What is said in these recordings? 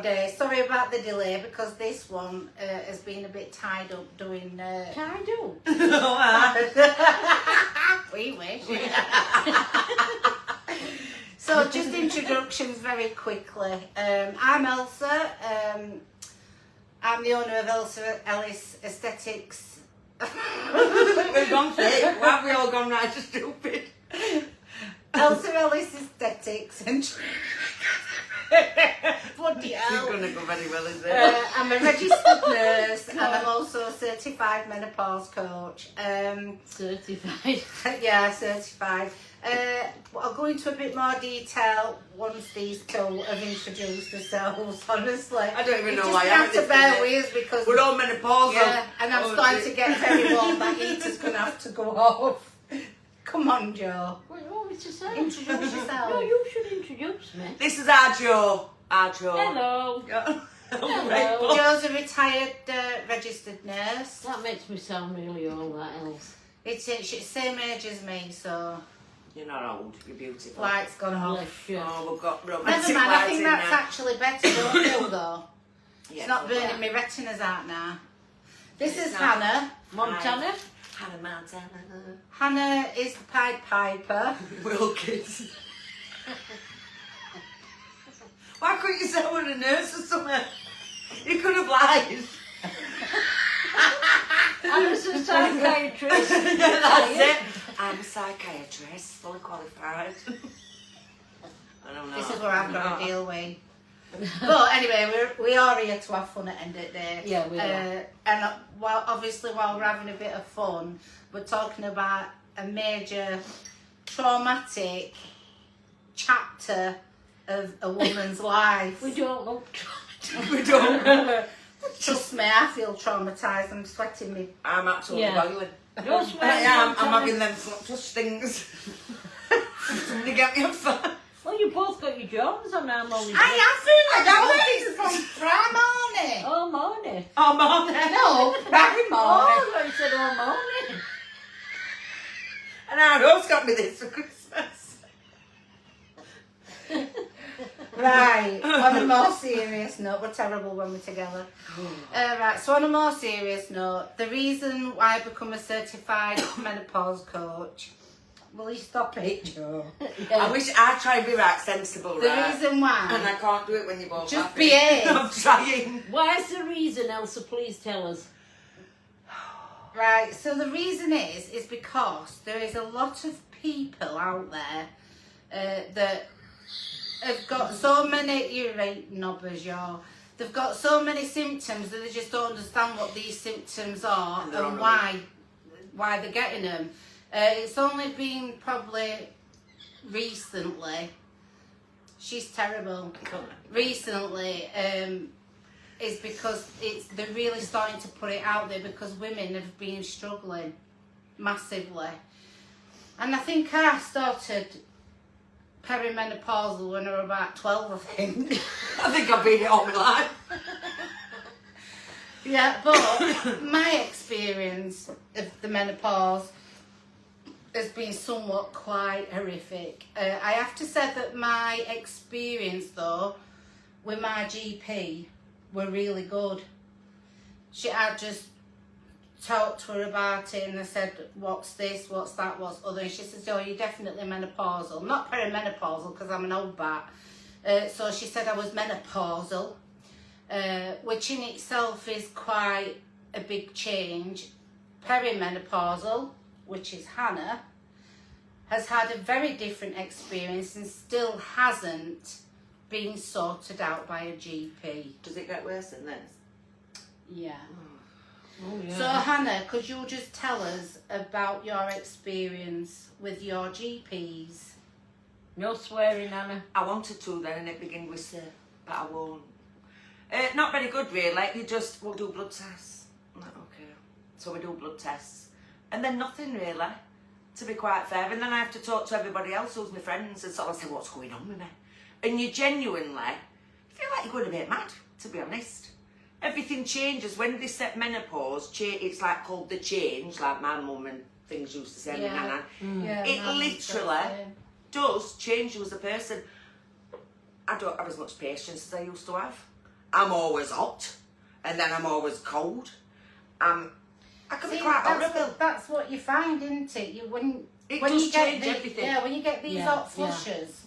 everybody. Sorry about the delay because this one has been a bit tied up doing... Tied up? We wish. So just introductions very quickly. I'm Elsa. I'm the owner of Elsa Ellis Aesthetics. We've gone thick. Why have we all gone right to stupid? Elsa Ellis Aesthetics and... Bloody hell. It's going to go very well, is it? I'm a registered nurse and I'm also a certified menopause coach. Certified. Yeah, certified. I'll go into a bit more detail once these two have introduced themselves, honestly. I don't even know you why just I'm have to bear with us because... We're all menopausal. Yeah, and I'm starting to get very warm. That heater's going to have to go off. Come on, Joe. What do you want me to say? Introduce yourself. No, you should introduce me. This is our Joe. Our Joe. Hello. Hello. Joe's a retired registered nurse. That makes me sound really all that else. She's same age as me, so... You're not old, you're beautiful. Light's gone off. Bless you. Oh, we've got Never romantic mind, I lights think in that's now. actually better, don't you, though? Yeah, It's not well, burning my retinas out now. This It's is not. Hannah. Montana? Hannah Montana. Hannah is the Pied Piper. We're all kids. Why couldn't you say we're a nurse or something? You could have lied. I'm a psychiatrist. Yeah, that's it. I'm a psychiatrist, fully qualified. I don't know. This is where I've got to deal with. But anyway, we are here to have fun at the end of the day. Yeah, we are. And while we're having a bit of fun, we're talking about a major traumatic chapter of a woman's life. We don't look traumatized. We don't. Trust me, I feel traumatised. I'm sweating me. I'm absolutely boiling. Don't swear. I am. I'm Montana. having them flush things. Somebody get me a phone. Well, you both got your Jones on. I'm only... I got this from Primorny. Oh, morning. Oh, Mom. No, Oh, Primorny. I thought you said oh, morning. And our host got me this for Christmas. Right, on a more serious note, we're terrible when we're together. Right, so on a more serious note, the reason why I become a certified menopause coach, will you stop it, Joe? I wish I'd try and be right sensible, The right? reason And why, I can't do it when you're both just happy. behave. I'm trying. What's the reason, Elsa? Please tell us. Right, so the reason is because there is a lot of people out there that have got so many, you're right, knobbers, y'all. They've got so many symptoms that they just don't understand what these symptoms are and why they're getting them. It's only been probably recently, she's terrible, but recently is because they're really starting to put it out there because women have been struggling massively. And I think I started perimenopausal when I was about 12, I think. I think I've been it all my life. Yeah, but my experience of the menopause has been somewhat quite horrific. I have to say that my experience, though, with my GP were really good. I just talked to her about it and I said, what's this, what's that, what's other, and she says, oh, you're definitely menopausal. Not perimenopausal because I'm an old bat. So she said I was menopausal, which in itself is quite a big change. Perimenopausal, which is Hannah, has had a very different experience and still hasn't been sorted out by a GP. Does it get worse than this? Yeah. Oh, yeah. So Hannah, could you just tell us about your experience with your GPs? No swearing, Anna. I wanted to then and it began with sir, but I won't. Not very good really. We'll do blood tests. I'm like, okay. So we do blood tests. And then nothing really, to be quite fair. And then I have to talk to everybody else who's my friends and sort of say, what's going on with me? And you genuinely feel like you're going a bit mad, to be honest. Everything changes. When they set menopause, it's like called the change, like my mum and things used to say, Yeah. Nana. Yeah, It literally does change you as a person. I don't have as much patience as I used to have. I'm always hot, and then I'm always cold. I can be See, quite horrible. that's what you find, isn't it? When does you get change everything. Yeah, when you get these Yeah, hot yeah. flushes.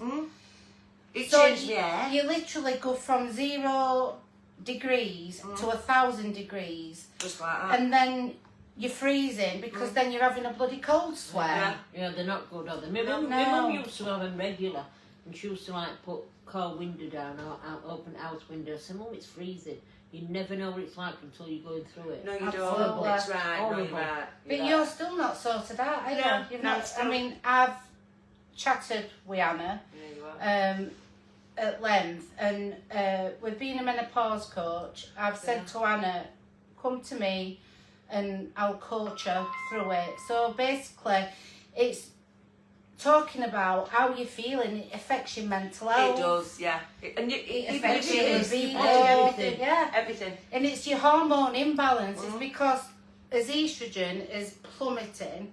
It So changed my hair. you literally go from 0 degrees to 1,000 degrees, Just like that. and then you're freezing because then you're having a bloody cold sweat. Yeah, they're not good, are they? My No. mum used to have them regular, and she used to like put cold window down or open house window. I said, Mum, it's freezing. You never know what it's like until you're going through it. No, you Absolutely. don't. That's right. No, Horrible. you're right. But You're you're right. still not sorted out, are you? No, You've no, not, still- I mean, I've chatted with Anna Yeah, you are. at length, and with being a menopause coach, I've said to Anna, come to me and I'll coach her through it. So basically, it's talking about how you're feeling. It affects your mental health. It does, yeah. It It affects really your is. libido. Everything. Yeah. Everything. And it's your hormone imbalance. It's because as estrogen is plummeting,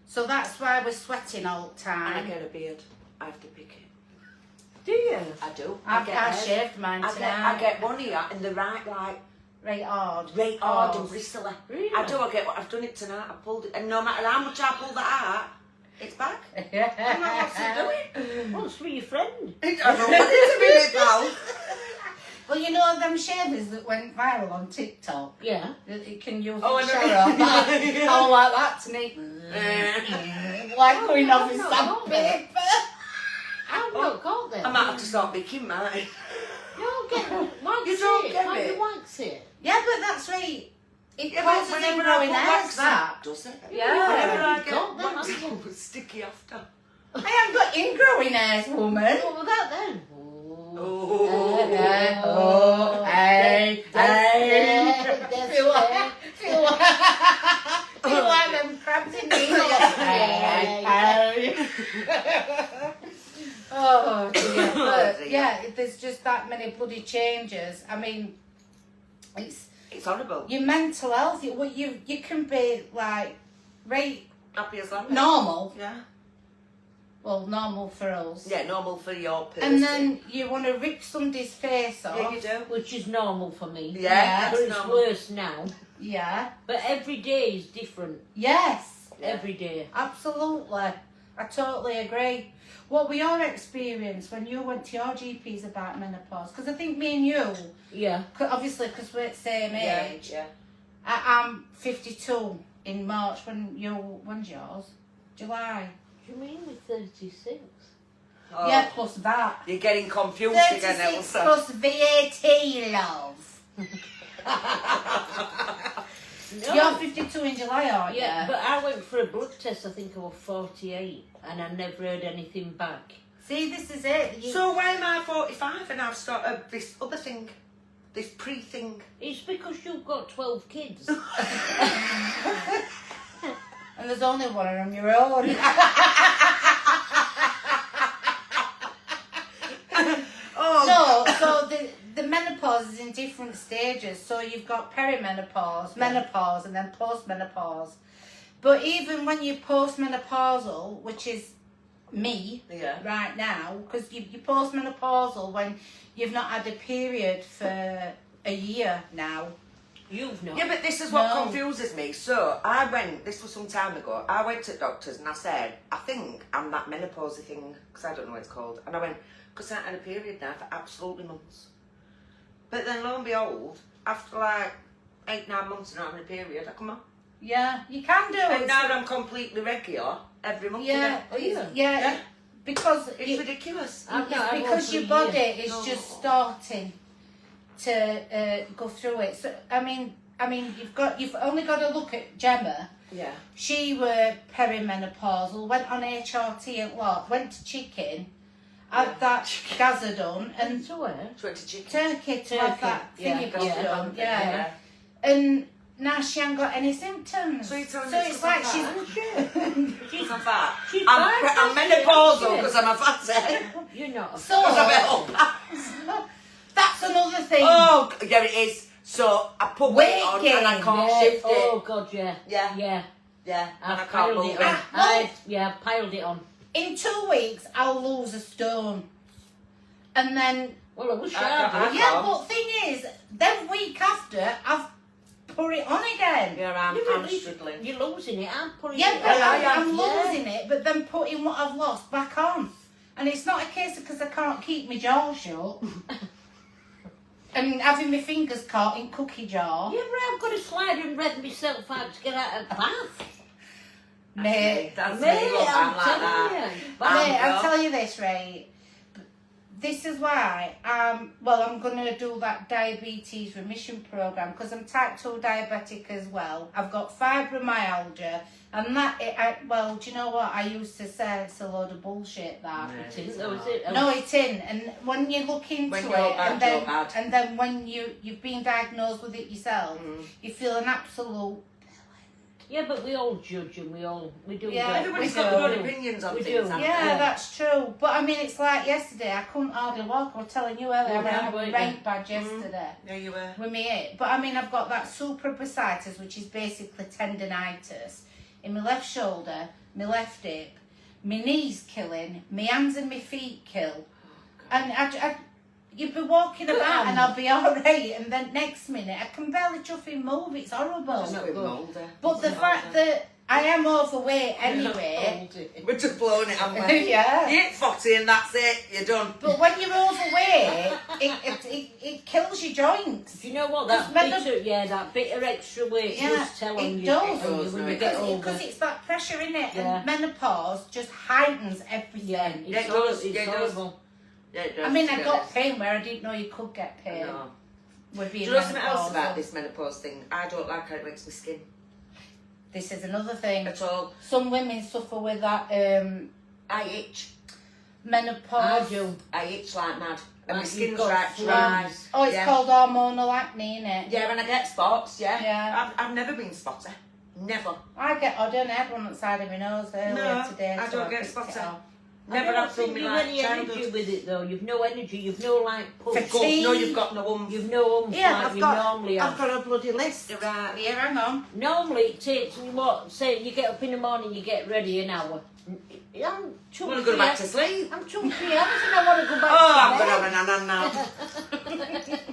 so that's why we're sweating all the And I time. get a beard. I have to pick it. Do you? I do. I hairs. shaved mine I tonight. get one here in the right, like, Right hard. right hard and Oh. bristly. Really? I do. I've done it tonight. I pulled it, and no matter how much I pull that out, it's back. I'm not what's it doing. What's for your friend? I don't know what it's a minute now. Well, you know them shavers that went viral on TikTok? Yeah. That you can use Oh, I the know. shower on. I was like that tonight. Like going off in No, sandpaper. I've not got them. I might have to start picking mine. No, get wax You don't it. get Can't it? you wax it? Yeah, but that's right. It Yeah, but causes whenever I ingrowing put hairs, wax that. in, does it? Yeah. Whenever I You've get got them, wax, haven't you? it's sticky after. I haven't got ingrowing hairs, woman. What was that then? Oh. Hey, feel like them crabs in the Oh dear. But dear. yeah, there's just that many bloody changes. I mean, it's horrible. your mental health. You can be like right Happy as long. normal. Yeah. Well, normal for us. Yeah, normal for your person. And then you want to rip somebody's face off. Yeah, you do. Which is normal for me. Yeah, But that's it's normal. worse now. Yeah. But every day is different. Yes. Yeah. Every day. Absolutely. I totally agree. What were your experience when you went to your GPs about menopause? Because I think me and you, Yeah. obviously because we're the same age, Yeah. I'm 52 in March. When's yours? July. Do you mean with 36? Oh, Yeah, plus that. You're getting confused again, 36 Elsa. plus VAT, love. No. You're 52 in July, aren't you? Yeah, but I went for a blood test, I think I was 48, and I never heard anything back. See, this is it. So why am I 45 and I've started this other thing? This pre-thing? It's because you've got 12 kids. And there's only one of them your own. Oh, No, so the menopause is in different stages. So you've got perimenopause, menopause, and then postmenopause. But even when you're postmenopausal, which is me Yeah. right now, because you're postmenopausal when you've not had a period for a year now. You've not. Yeah, but this is what No. confuses me. So this was some time ago, I went to doctors and I said, I think I'm that menopausey thing, because I don't know what it's called. And I went, because I haven't had a period now for absolutely months. But then lo and behold, after like 8-9 months of not having a period, I come on. Yeah, you can do And it. now I'm completely regular every month Yeah, again. yeah, because It's ridiculous. I've not had one because for your a body year. is No. just starting to go through it. So I mean, you've only got to look at Gemma. Yeah. She were perimenopausal, went on HRT and what? Went to chicken, had that Gaza done, and to where? She went to chicken. Turkey to have Turkey, that yeah, thingy Gaza done. done, Yeah. And now she ain't got any symptoms. So you're telling So me it's it's like not she's. She's on fat. She's I'm fine, menopausal yeah. because I'm a fatty. You're not. So Because I'm a old that's another thing. Oh, yeah, it is. So I put weight on and I can't Yeah. shift Oh, it. God, yeah. Yeah. Yeah. Yeah, and I I've can't piled move it it. on. Ah, I've piled it on. In 2 weeks, I'll lose a stone. And then Well, I wish I I did. Yeah, but thing is, then week after, I've put it on again. Yeah, Yeah, but I'm at least struggling. You're losing it. I'm putting Yeah, it but on. I'm losing it, but then putting what I've lost back on. And it's not a case of because I can't keep my jaw shut. And having my fingers caught in cookie jar. Yeah, but I've got to slide and rev myself out to get out of the bath. Mate, That's Mate, me, look, I'm like telling that. you. Mate, I'll girl. tell you this, right? This is why I'm going to do that diabetes remission program because I'm type 2 diabetic as well. I've got fibromyalgia and do you know what? I used to say it's a load of bullshit that. It isn't, though, is it? No, it isn't. And when you look into When it, you're bad, you're bad. and then when you've been diagnosed with it yourself, you feel an absolute. Yeah, but we all judge and we do. Yeah, don't Everybody's we got do. their own opinions on We things, do. haven't Yeah, they? that's true. But I mean, it's like yesterday. I couldn't hardly walk. I was telling you earlier. Yeah, I had a weren't rank you? badge yesterday Yeah, you were. with me hip. But I mean, I've got that suprabursitis, which is basically tendonitis in my left shoulder, my left hip, my knees killing, my hands and my feet kill, and you'd be walking about and I'll be alright, and then next minute I can barely chuffing move. It's horrible. It's not mouldy. But the fact that I am overweight anyway. We're just blowing it, haven't we? Yeah. You hit 40 and that's it. You're done. But when you're overweight, it kills your joints. Do you know what? That Because bitter extra weight Yeah, does tell on it you does. when you get older. Because it's that pressure in it, Yeah. and menopause just heightens everything. Yeah, Yeah, it's it does, it's yeah, it does. horrible. Yeah, it does, I mean, to I be got honest. pain where I didn't know you could get I pain know. with Do being you know something else menopausal. about this menopause thing? I don't like how it makes my skin This is another thing. at all. Some women suffer with that I itch. menopause. I do. I itch like mad. And my Like skin's you've got right dry. flames. Oh, it's Yeah. called hormonal acne, innit? Yeah, and I get spots, yeah. Yeah. I've never been spotty. Never. I get odd and I had one on the side of my nose earlier today. I so don't get picked it spotty. off. Never I don't have seen think me you've like any energy childhood. with it though. You've no energy. You've no like push. Fatigue. No, you've got no You've no Yeah, like I've you got, normally have. I've got a bloody list right here, hang on. Normally it takes me what? Say you get up in the morning, you get ready an hour. I'm I want to go back to sleep. I'm 2 3 hours and I want to go back Oh, to I'm bed. going to have a nan now.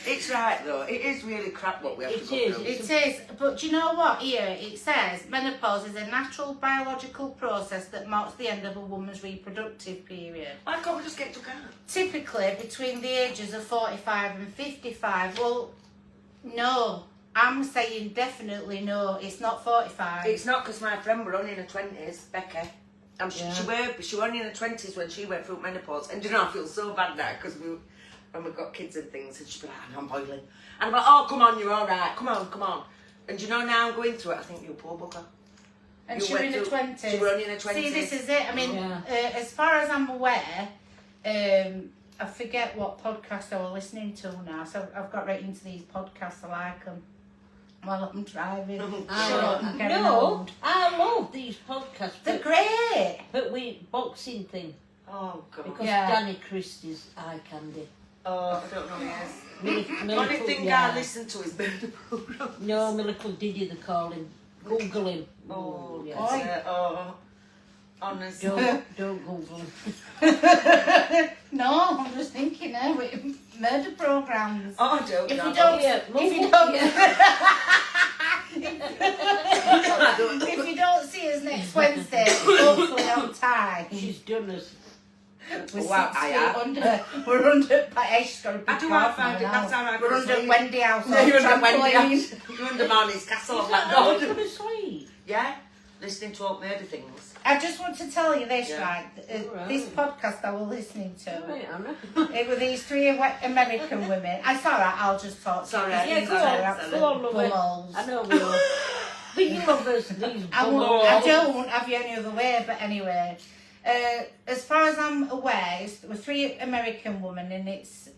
It's right though. It is really crap what we have It to go is. through. It is, but do you know what? Here it says menopause is a natural biological process that marks the end of a woman's reproductive period. Why can't we just get took out? Typically between the ages of 45 and 55. Well, no, I'm saying definitely no. It's not 45. It's not because my friend were only in her 20s, Becky. And Yeah. she were only in her 20s when she went through menopause. And you know, I feel so bad now because when we've got kids and things, and she'd be like, I'm boiling. And I'm like, oh, come on, you're all right. Come on, come on. And you know, now I'm going through it, I think, you poor bugger. And You she was went in her through- 20s. she were only in her 20s. See, this is it. I mean, Yeah. as far as I'm aware, I forget what podcast I was listening to now. So I've got right into these podcasts. I like them while I'm driving. I'm getting No, old. I love these podcasts. They're great. But we boxing thing Oh, God. because Yeah. Danny Christie's eye candy. Oh, I don't know who he is. My The only little- thing yeah. I listen to is Murder Program. No, my little Diddy, they call him. Google him. Oh, yeah. Oi. yes. Oh, honestly. Don't Google him. No, I'm just thinking with murder programs. Oh, I don't If know. you don't, Yeah, if you move don't, I don't know. if you don't see us next Wednesday, hopefully on time. She's done us. We're Wow, 6 I feet am. under. We're under. She's got a big I do car have find coming it. That's out. how I We're go to under sleep. Wendy House. Yeah, you're under Wendy trampoline. House. You're under Marnie's castle. I'm Is like, that how you God. go to sleep? Yeah, listening to old murder things. I just want to tell you this, Yeah. right? Alright. This podcast I was listening to. Right, Anna. It were these 3 American women. It's alright, I'll just talk. Sorry, to you. I Yeah, think go that's on, go on, love it. Bumholes. I know we are. But you love us, these I bumholes. don't have you any other way, but anyway. As far as I'm aware, there were 3 American women, and it's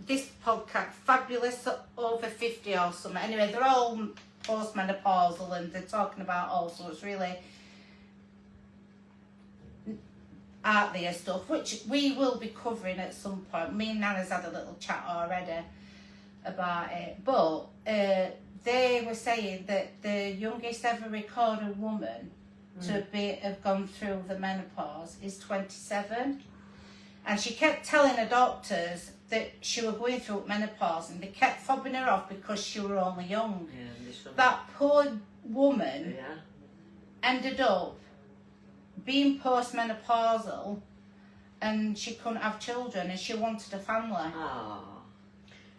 this podcast, Fabulous Over 50 or something. Anyway, they're all postmenopausal and they're talking about all sorts really out there stuff, which we will be covering at some point. Me and Nana's had a little chat already about it, but they were saying that the youngest ever recorded woman to have gone through the menopause is 27. And she kept telling her doctors that she was going through menopause, and they kept fobbing her off because she was only young. That poor woman ended up being postmenopausal, and she couldn't have children, and she wanted a family.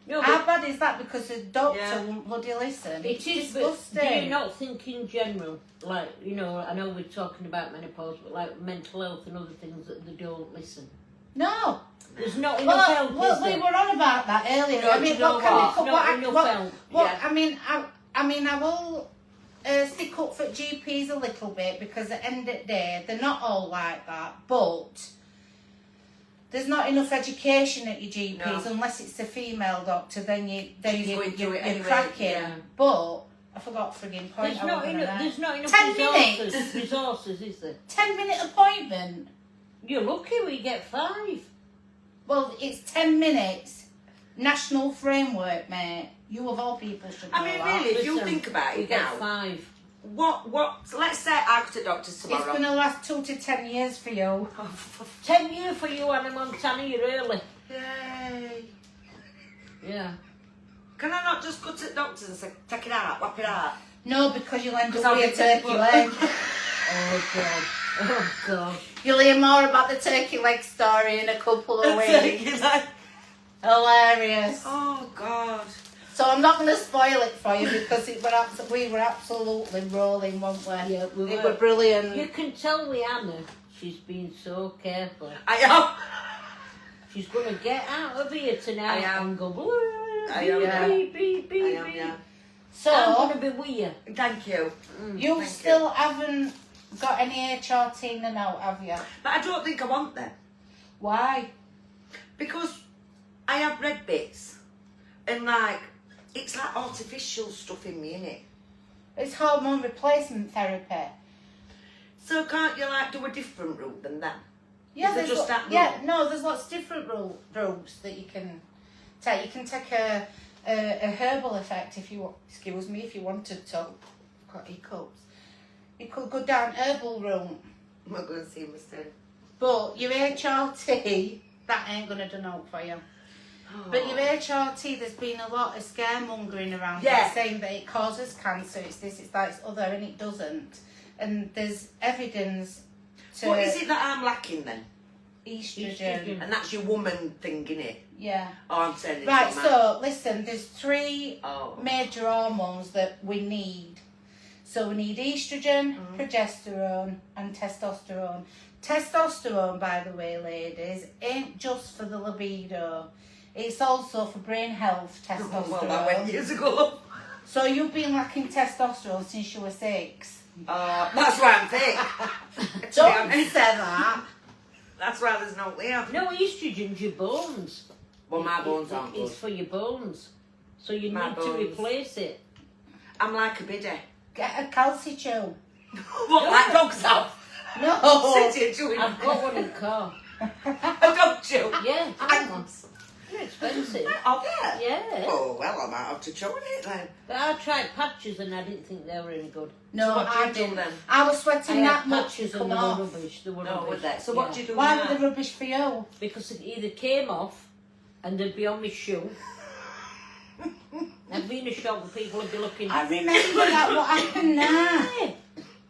No, How bad is that? Because the doctor won't bloody listen. It is, but do you not think in general, like, you know, I know we're talking about menopause, but like mental health and other things that they don't listen? No. There's not enough help, Well, is there? we were on about that earlier. No, I mean, you know what can what? we put? Not enough help. I will stick up for GPs a little bit, because at the end of the day, they're not all like that. But there's not enough education at your GPs unless it's a female doctor. Then you're anyway, cracking. yeah. But I forgot frigging point. There's not enough 10 resources, is there? 10-minute appointment. You're lucky we get 5. Well, it's 10 minutes. National framework, mate. You of all people should know I mean, that. really, if you Listen, think about we it get now, 5. so let's say I go to doctors tomorrow. It's going to last 2 to 10 years for you. 10 years for you, Anna Montana, you're early. Yay. Yeah. Can I not just go to the doctors and say, take it out, whap it out? No, because you'll end Because up I'll with a get turkey leg. Oh, God. Oh, God. You'll hear more about the turkey leg story in a couple of weeks. Turkey leg. Hilarious. Oh, God. So I'm not going to spoil it for you, because we were absolutely rolling, weren't we? Yeah, we It were. were brilliant. You can tell Leanna, she's been so careful. I am. She's going to get out of here tonight I am. and go, I am, beep, beep, beep, I am, beep. yeah. So I'm going to be with you. Thank you. you thank still haven't got any HRT in and out, have you? But I don't think I want them. Why? Because I have red bits. And, like, it's like artificial stuff in me, innit? It's hormone replacement therapy. So can't you, like, do a different route than that? Yeah, Is there there's just that yeah, rule? no, there's lots of different routes that you can take. You can take a herbal effect if you wanted to. I've got hiccups. You could go down herbal route, I'm not going to see my skin. but your HRT, that ain't gonna do no for you. But your HRT, there's been a lot of scaremongering around Yeah. it, saying that it causes cancer, it's this, it's that, it's other, and it doesn't. And there's evidence to What is it that I'm lacking then? estrogen. And that's your woman thing, innit? Yeah. Oh, I'm saying it's Right, not so listen, there's 3 Oh. major hormones that we need. So we need estrogen, progesterone, and testosterone. Testosterone, by the way, ladies, ain't just for the libido. It's also for brain health, testosterone. Well, that went years ago. So you've been lacking testosterone since you were 6. That's why I'm thick. Don't say that. That's why there's no way. No, estrogen's your bones. Well, my bones aren't good. It's for your bones. So you My need bones. to replace it. I'm like a biddy. Get a calci chew. What, like dogs have? No. Sit here chewing. I've got one in the car. A dog chew? Yeah, Thanks. they're expensive. Oh, yeah? Yeah. Oh, well, I might have to chew on it then. But I tried patches and I didn't think they were any good. No, So what do you I do didn't. then? I was I sweating had that much patches to and come they were off. rubbish. They were No, rubbish. with that. So what do you do Why with were they that? rubbish for you? Because it either came off and they'd be on my shoe. I'd be in a shop and people would be looking. I remember that. What happened now?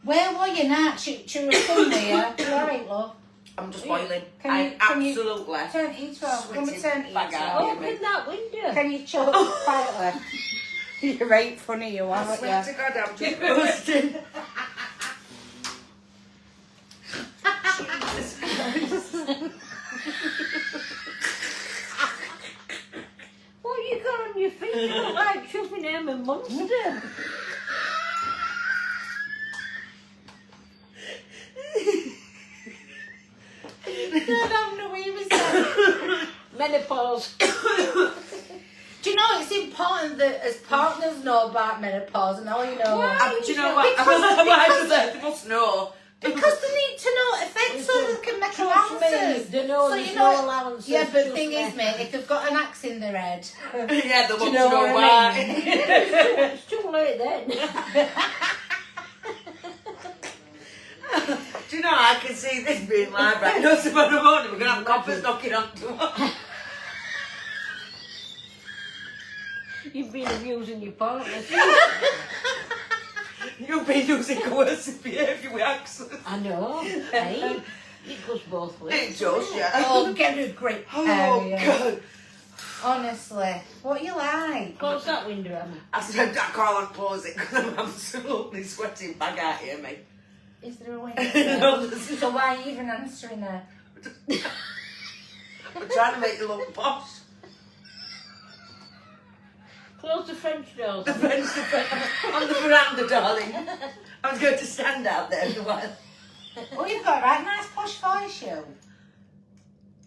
Where were you now? She was somewhere. You alright, love? I'm just boiling. Can you- Absolutely. Turn it off. Let me Sweating turn it bag out. off. Open that window. Can you choke quietly? You're right funny, you I aren't swear you? to God, I'm just bursting. Jesus Christ. What you got on your feet? You look like shoving him a monster. Don't have no way with that. Menopause. Do you know it's important that as partners know about menopause and all you know? Why? Do you know what? Why does they must know? Because they need to know it affects so they can make Trust me, allowances. they know So there's you no know- allowances. Yeah, but the trust thing me. is, mate, if they've got an axe in their head, Yeah, they do want you to know know what I why. mean? It's too late then. Do you know know, I can see this being live right now. Tomorrow morning we're going to have coppers knocking on tomorrow. You've been abusing your partner. You've been using coercive behaviour with accents. I know. Hey, it goes both ways. It does, yeah. Oh, get a grip. Oh, God. Honestly, what you like? Close that window, Emma. I said I can't close it because I'm absolutely sweating bag out here, mate. Is there a way? No, there's So why are you even answering her? I'm trying to make you look posh. Close the French doors. The French, on the veranda, darling. I was going to stand out there for a while. Oh, you've got a right nice posh voice, you.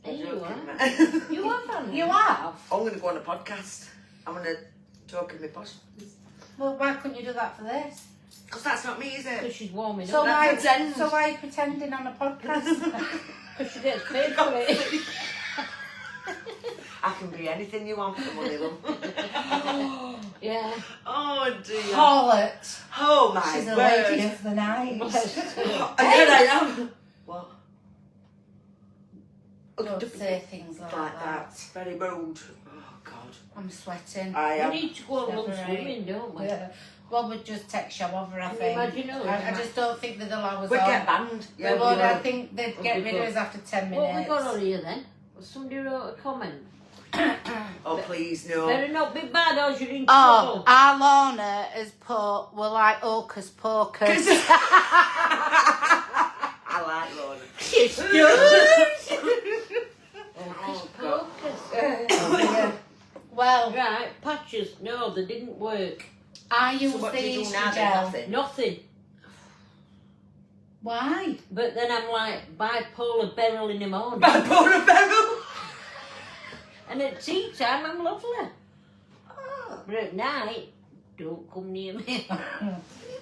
There you are. I'm You have, haven't You have? going to go on a podcast. I'm going to talk in my posh. Well, why couldn't you do that for this? Because that's not me, is Because it? she's warming So up. why, pretend. so why are you pretending on a podcast? Because she gets paid for it. I can be anything you want for money, love. Yeah. Oh, dear. Harlot. Oh, my She's a word. lady of the night. And here I am. What? Don't say things like that. that. Very bold. Oh, God. I'm sweating. I We am. need to go and Never lunch right. swimming, don't we? Yeah. Well, we'd just take show over, I Can you think. imagine us? I just don't think they'd allow us We'd on. get banned. They would. I will. think they'd Would get we rid go? of us after 10 What minutes. we got on here then? Somebody wrote a comment. Oh, please, no. Better not be bad or you're in Oh, trouble. our Lorna has put, we're like hocus pocus. I like Lorna. She's good. Hocus God. pocus. Well, Right, patches. No, they didn't work. I use So what the do you do now? estrogen. Then? Nothing. Nothing. Why? But then I'm like bipolar barrel in the morning. Bipolar barrel. And at tea time I'm lovely. Oh, But at night, don't come near me.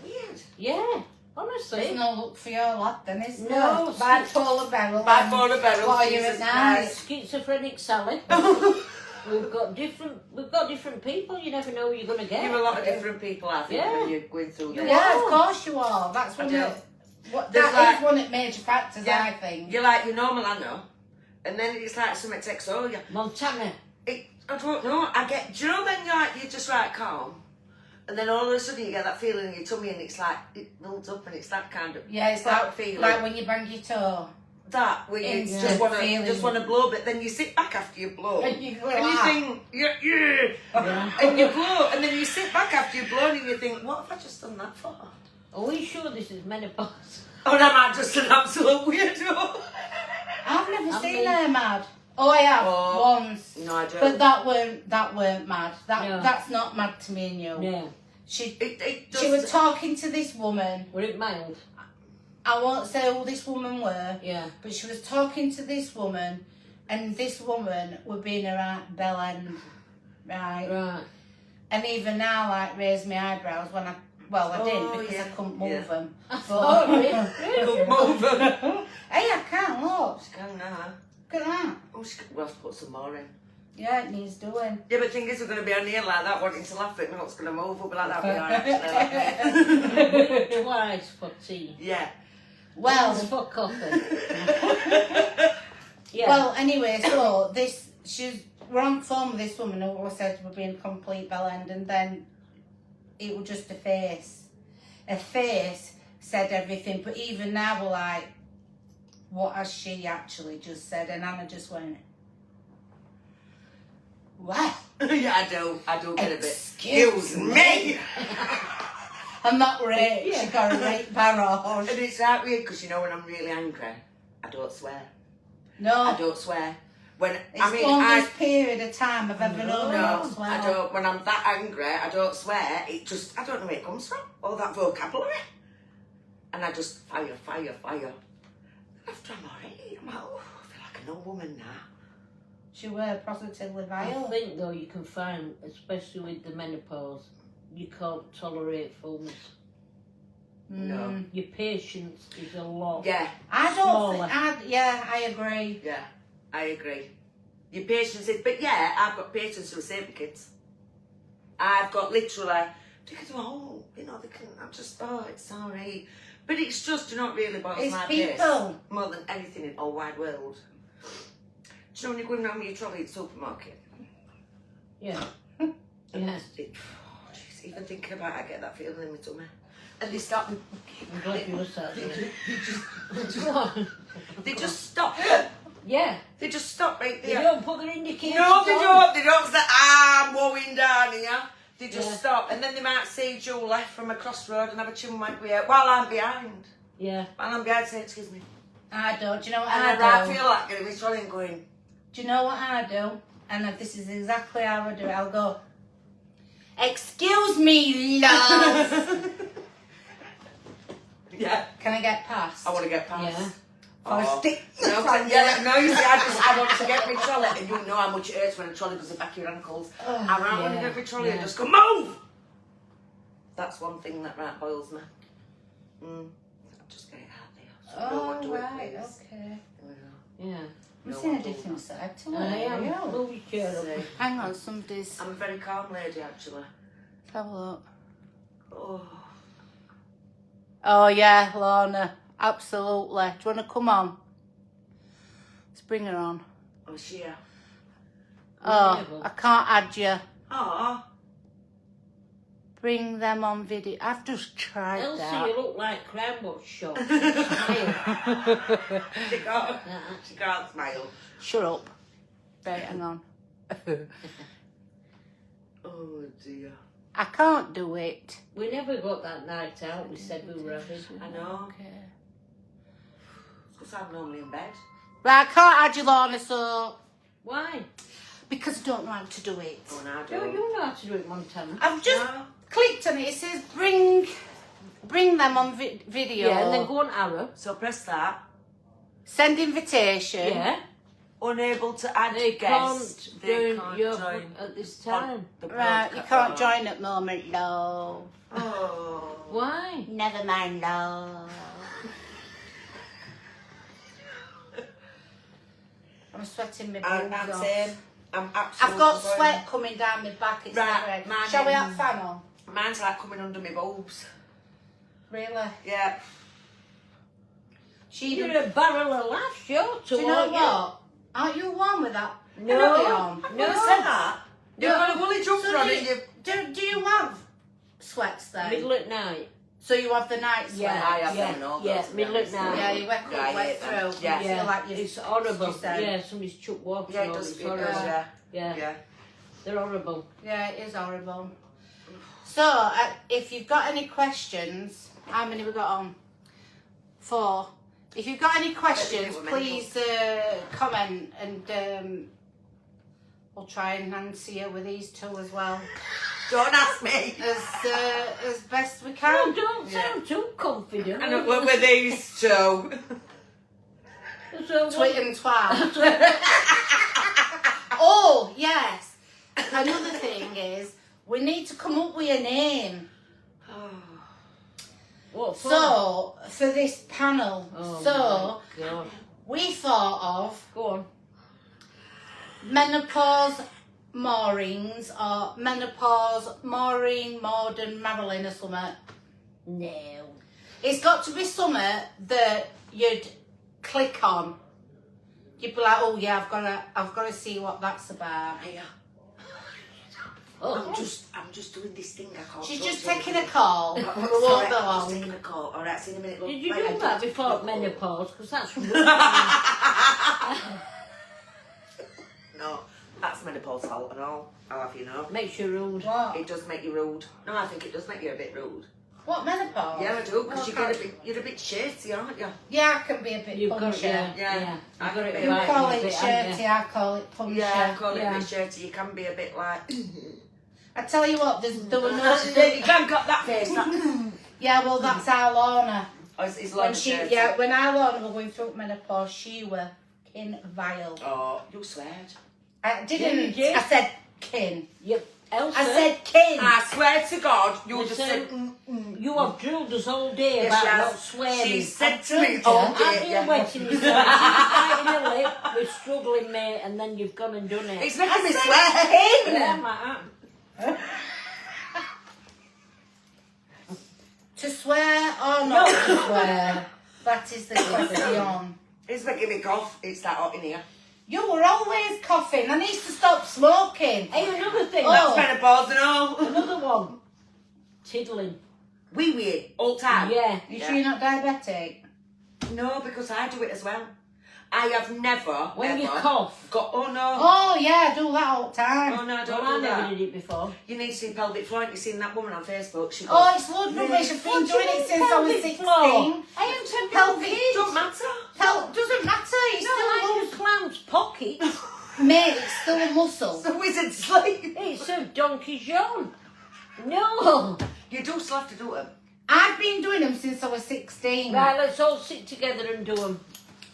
weird. Yeah, honestly. There's no look for your lad then, is there? No, Bipolar barrel. Bipolar barrel. While you're Jesus at night. Christ. Schizophrenic Sally. We've got different people. You never know who you're gonna get. You're a lot of different people, I think, Yeah. when you're going through this. Yeah, of course you are. That's one I do. of what There's that is like- one of the major factors, Yeah. I think. You're like your normal, I know. And then it's like something takes over you. Montana. I don't know. Do you know when you're just right calm? And then all of a sudden you get that feeling in your tummy and it's like, it builds up and it's that kind of, Yeah, it's that like feeling. like when you bang your toe. That, where you Instant just want to feeling. blow, but then you sit back after you blow. And you go And you like- think, yeah. Yeah. And you blow, and then you sit back after you blow and you think, what have I just done that for? Are we sure this is menopause? Oh, am I just an absolute weirdo? I've never I seen mean- her mad. Oh, I have Oh. once, No, I don't. but that weren't mad. No. That's not mad to me and you. No. She It she was talking to this woman. Were it mild? I won't say who this woman were, Yeah. but she was talking to this woman, and this woman would be in her right bell end, right? Right. And even now, like, raised my eyebrows when I didn't Oh, because yeah. I couldn't move Yeah. them. Oh, really? Couldn't move them. Hey, I can't look. She can now. Look at that. Oh, we'll have to put some more in. Yeah, it needs doing. Yeah, but the thing is, we're going to be on here like that, wanting to laugh at what's going to move. We'll be like that. We are actually like Twice for tea. Yeah. Once Well, for coffee. Yeah. well. Anyway, so we're on the phone with this woman who said we're being complete bell end, and then it was just a face. A face said everything, but even now we're like, what has she actually just said? And Anna just went, what? Yeah, I do get a bit. Excuse me. I'm not rich. She got a rape barrage. And it's that weird because you know when I'm really angry, I don't swear. No, I don't swear. When it's I mean, the longest period of time I've ever known you no, to swear. I don't. When I'm that angry, I don't swear. It just, I don't know where it comes from. All that vocabulary. And I just fire. After I'm alright, I'm like, oh, I feel like an old woman now. She were positively I vile. think though you can find, especially with the menopause, you can't tolerate fullness. No. Your patience is a lot. Yeah, I Smaller. don't think, I agree. yeah, I agree. Your patience is, but yeah, I've got patience who save the kids. I've got literally, they can do a whole, you know, they can, I'm just, oh, it's alright. But it's just, you know what really boils It's my people. piss? More than anything in the whole wide world. Do you know when you're going around with your trolley at the supermarket? Yeah. And Yeah. Jeez, even thinking about it, I get that feeling in my tummy. And they stop. I'm glad you were sat there. They just stop. Yeah. They just stop right They there. don't put their indicators No, they on. don't. They don't say, I'm going down here. They just Yeah. stop. And then they might see Julie from a crossroad and have a chin wag with her while I'm behind. Yeah. While I'm behind, say, excuse me. I don't. Do you know what And I I do? feel like getting this trolley and going, Do you know what I do? And this is exactly how I do it. I'll go, excuse me, love. yeah, Can I get past? I want to get past. Yeah. Or stick No, you see, I want to get my trolley, and you know how much it hurts when a trolley goes in the back of your ankles. I right want to get my trolley and just go, move! That's one thing that right boils me. I'll just get it out there. So no one do it, right, please. okay. Yeah. I'm No seeing a one do different side to I it. am. Yeah. Move your chair up. See, Hang on, somebody's... I'm a very calm lady, actually. Let's have a look. Oh. Oh, yeah, Lorna. Absolutely. Do you want to come on? Let's bring her on. Oh, is she here? Oh, I can't add you. Aw. Bring them on video. I've just tried Elsie, that. you look like Crown Watch shop. Smile. She can't smile. Shut up. Right, hang on. Oh, dear. I can't do it. We never got that night out. We said we were having. I know. Okay. Because I'm normally in bed. Right, I can't add you, Lorna, so... Why? Because I don't know how to do it. Oh, no, I No, don't. you know how to do it, Montana. I've just No. clicked on it. It says bring them on video. Yeah, and then go on arrow. So press that. Send invitation. Yeah. Unable to add They guests. can't They join can't your join at this on time. the Right, you broadcast. can't join at the moment, love. Oh. Why? Never mind, love. I'm sweating my I'm boobs off. saying, I'm absolutely. I've got going- sweat coming down my back. It's Right, not right. mine Shall we is- have fan on? Mine's like coming under my bulbs. Really? Yeah. She You're a barrel of laughs, you're Do you know what? Aren't you warm with that? No. Are we on? I've never said that. You've got a woolly jumper So on do, and you. do you have sweats then? Middle at night. So you have the night sweat? Yeah, I have yeah, them all yeah, those, middle at to be night. Yeah, you wet Yeah, I up, wet hate them. through. Yeah. You feel like It's you horrible. said. Yeah, somebody's chucked water Yeah, it on does. it's It does. horrible. Yeah. Yeah. Yeah. They're horrible. Yeah, it is horrible. So, if you've got any questions, how many we got on? 4. If you've got any questions, please comment and we'll try and answer you with these 2 as well. Don't ask me. As best we Oh, can. don't sound too confident. And what were these 2? So Twit and twat. Oh, yes. Another thing is, we need to come up with a name. what for? So, for this panel. Oh So, my God. we thought of Go on. Menopause Maureen's or Menopause Maureen Morden Marilyn or something. No. It's got to be something that you'd click on. You'd be like, oh yeah, I've got to see what that's about. Hiya. Oh, I'm just doing this thing. I can't. She's talk just to you. taking a call. We Sorry, won't go I'm just on. taking a call. All right, see you in a minute. Look. did you Right, do that before look. menopause? Because that's No, that's menopause fault and all. I'll have you know. makes you rude. What? It does make you rude. No, I think it does make you a bit rude. What, menopause? Yeah, I do, because Oh, you're a bit shitty, aren't you? Yeah, I can be a bit You've got punchy. it. Yeah. You've got it You right call a it bit, haven't shirty, you? I call it punchy. Yeah, I call it Yeah. a bit shirty. You can be a bit like. I tell you what, there were no... You can't got that face. That... Yeah, well, that's our Lorna. Oh, it's When like shirty. when our Lorna was going through menopause, she were kin vile. Oh, you swear. I didn't. You did? I said kin. Yep. Elsa, I said kin. I swear to God, you just Listen, said. you have drilled us all day Yes, about she has. not swearing. She said to me I've all drilled you. day, I've yeah. been wetting yourself. She's biting her lip. We're struggling, mate, and then you've gone and done it. It's making me said swear. kin. Yeah, my aunt. To To swear or not to swear, that is the question. It's making me cough. It's that hot in here. You were always coughing. I need to stop smoking. Hey, another thing. That's menopause and all. Another one. Tiddling. Wee, all time. Yeah. You sure you're not diabetic? No, because I do it as well. I have never, When ever you cough. oh no. Oh, yeah, I do that all the time. Oh no, I don't Well, I do never that. did it before. You need to see pelvic floor. You've seen that woman on Facebook. She goes, Oh, it's loads of rubbish. I've been What do doing you it mean since I was pelvic 16. floor? I am said Pelvic. don't matter. Doesn't matter. It's Not still like a clown's pocket. mate, it's still a muscle. The wizard sleep. It's a donkey's yawn. No. You do still have to do them. I've been doing them since I was 16. Right, let's all sit together and do them.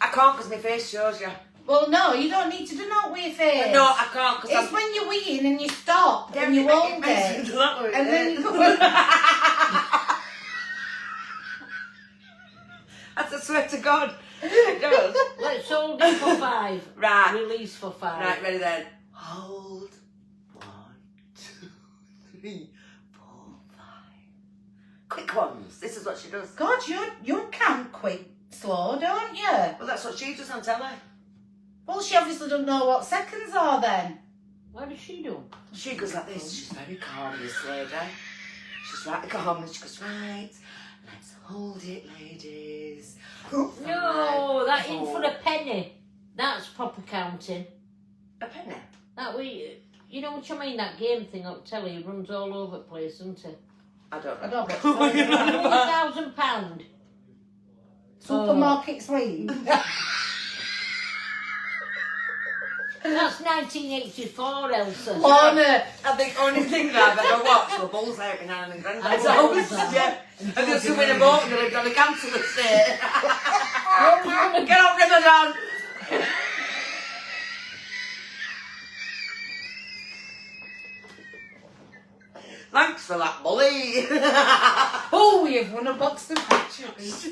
I can't because my face shows you. Well, no, you don't need to do that with your face. No, I can't because It's when you're weeing and you stop and you hold it. And then you go... That's a swear to God. It does. Let's all do for 5. Right. Release for 5. Right, ready then. Hold. 1, 2, 3, 4, 5. Quick ones. This is what she does. God, you can quick slow, don't you? Well, that's what she does on telly. Well, she obviously doesn't know what seconds are then. What does she do? She goes like this. She's very calm, this lady. She's right calm and she goes, right, let's hold it, ladies. No, that ain't for Oh. a penny. That's proper counting. A penny. That we, you know what I mean? That game thing on telly runs all over the place, doesn't it? I don't I know. don't know. £1,000. Supermarket sweep. That's 1984, Elsa. Lorna. I think only thing that I've ever watched were bullseye every now and then. Granddad's I always, love that. yeah. And just to win a boat and lived on a council estate. Get on, Ramadan! Thanks for that, Molly. Oh, we have won a box of pictures.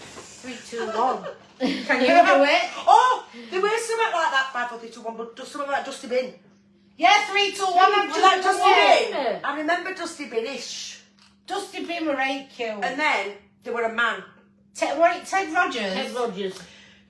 3, 2, 1. Can you do it? Oh, there was something like that, 5, 4, 3, 2, 1, but just something like Dusty Bin. Yeah, 3, 2, 1. I've Was that just Dusty won it. Bin? I remember Dusty Bin-ish. Dusty Bin were 8 cute. And then there were a man. Ted Rogers? Ted Rogers.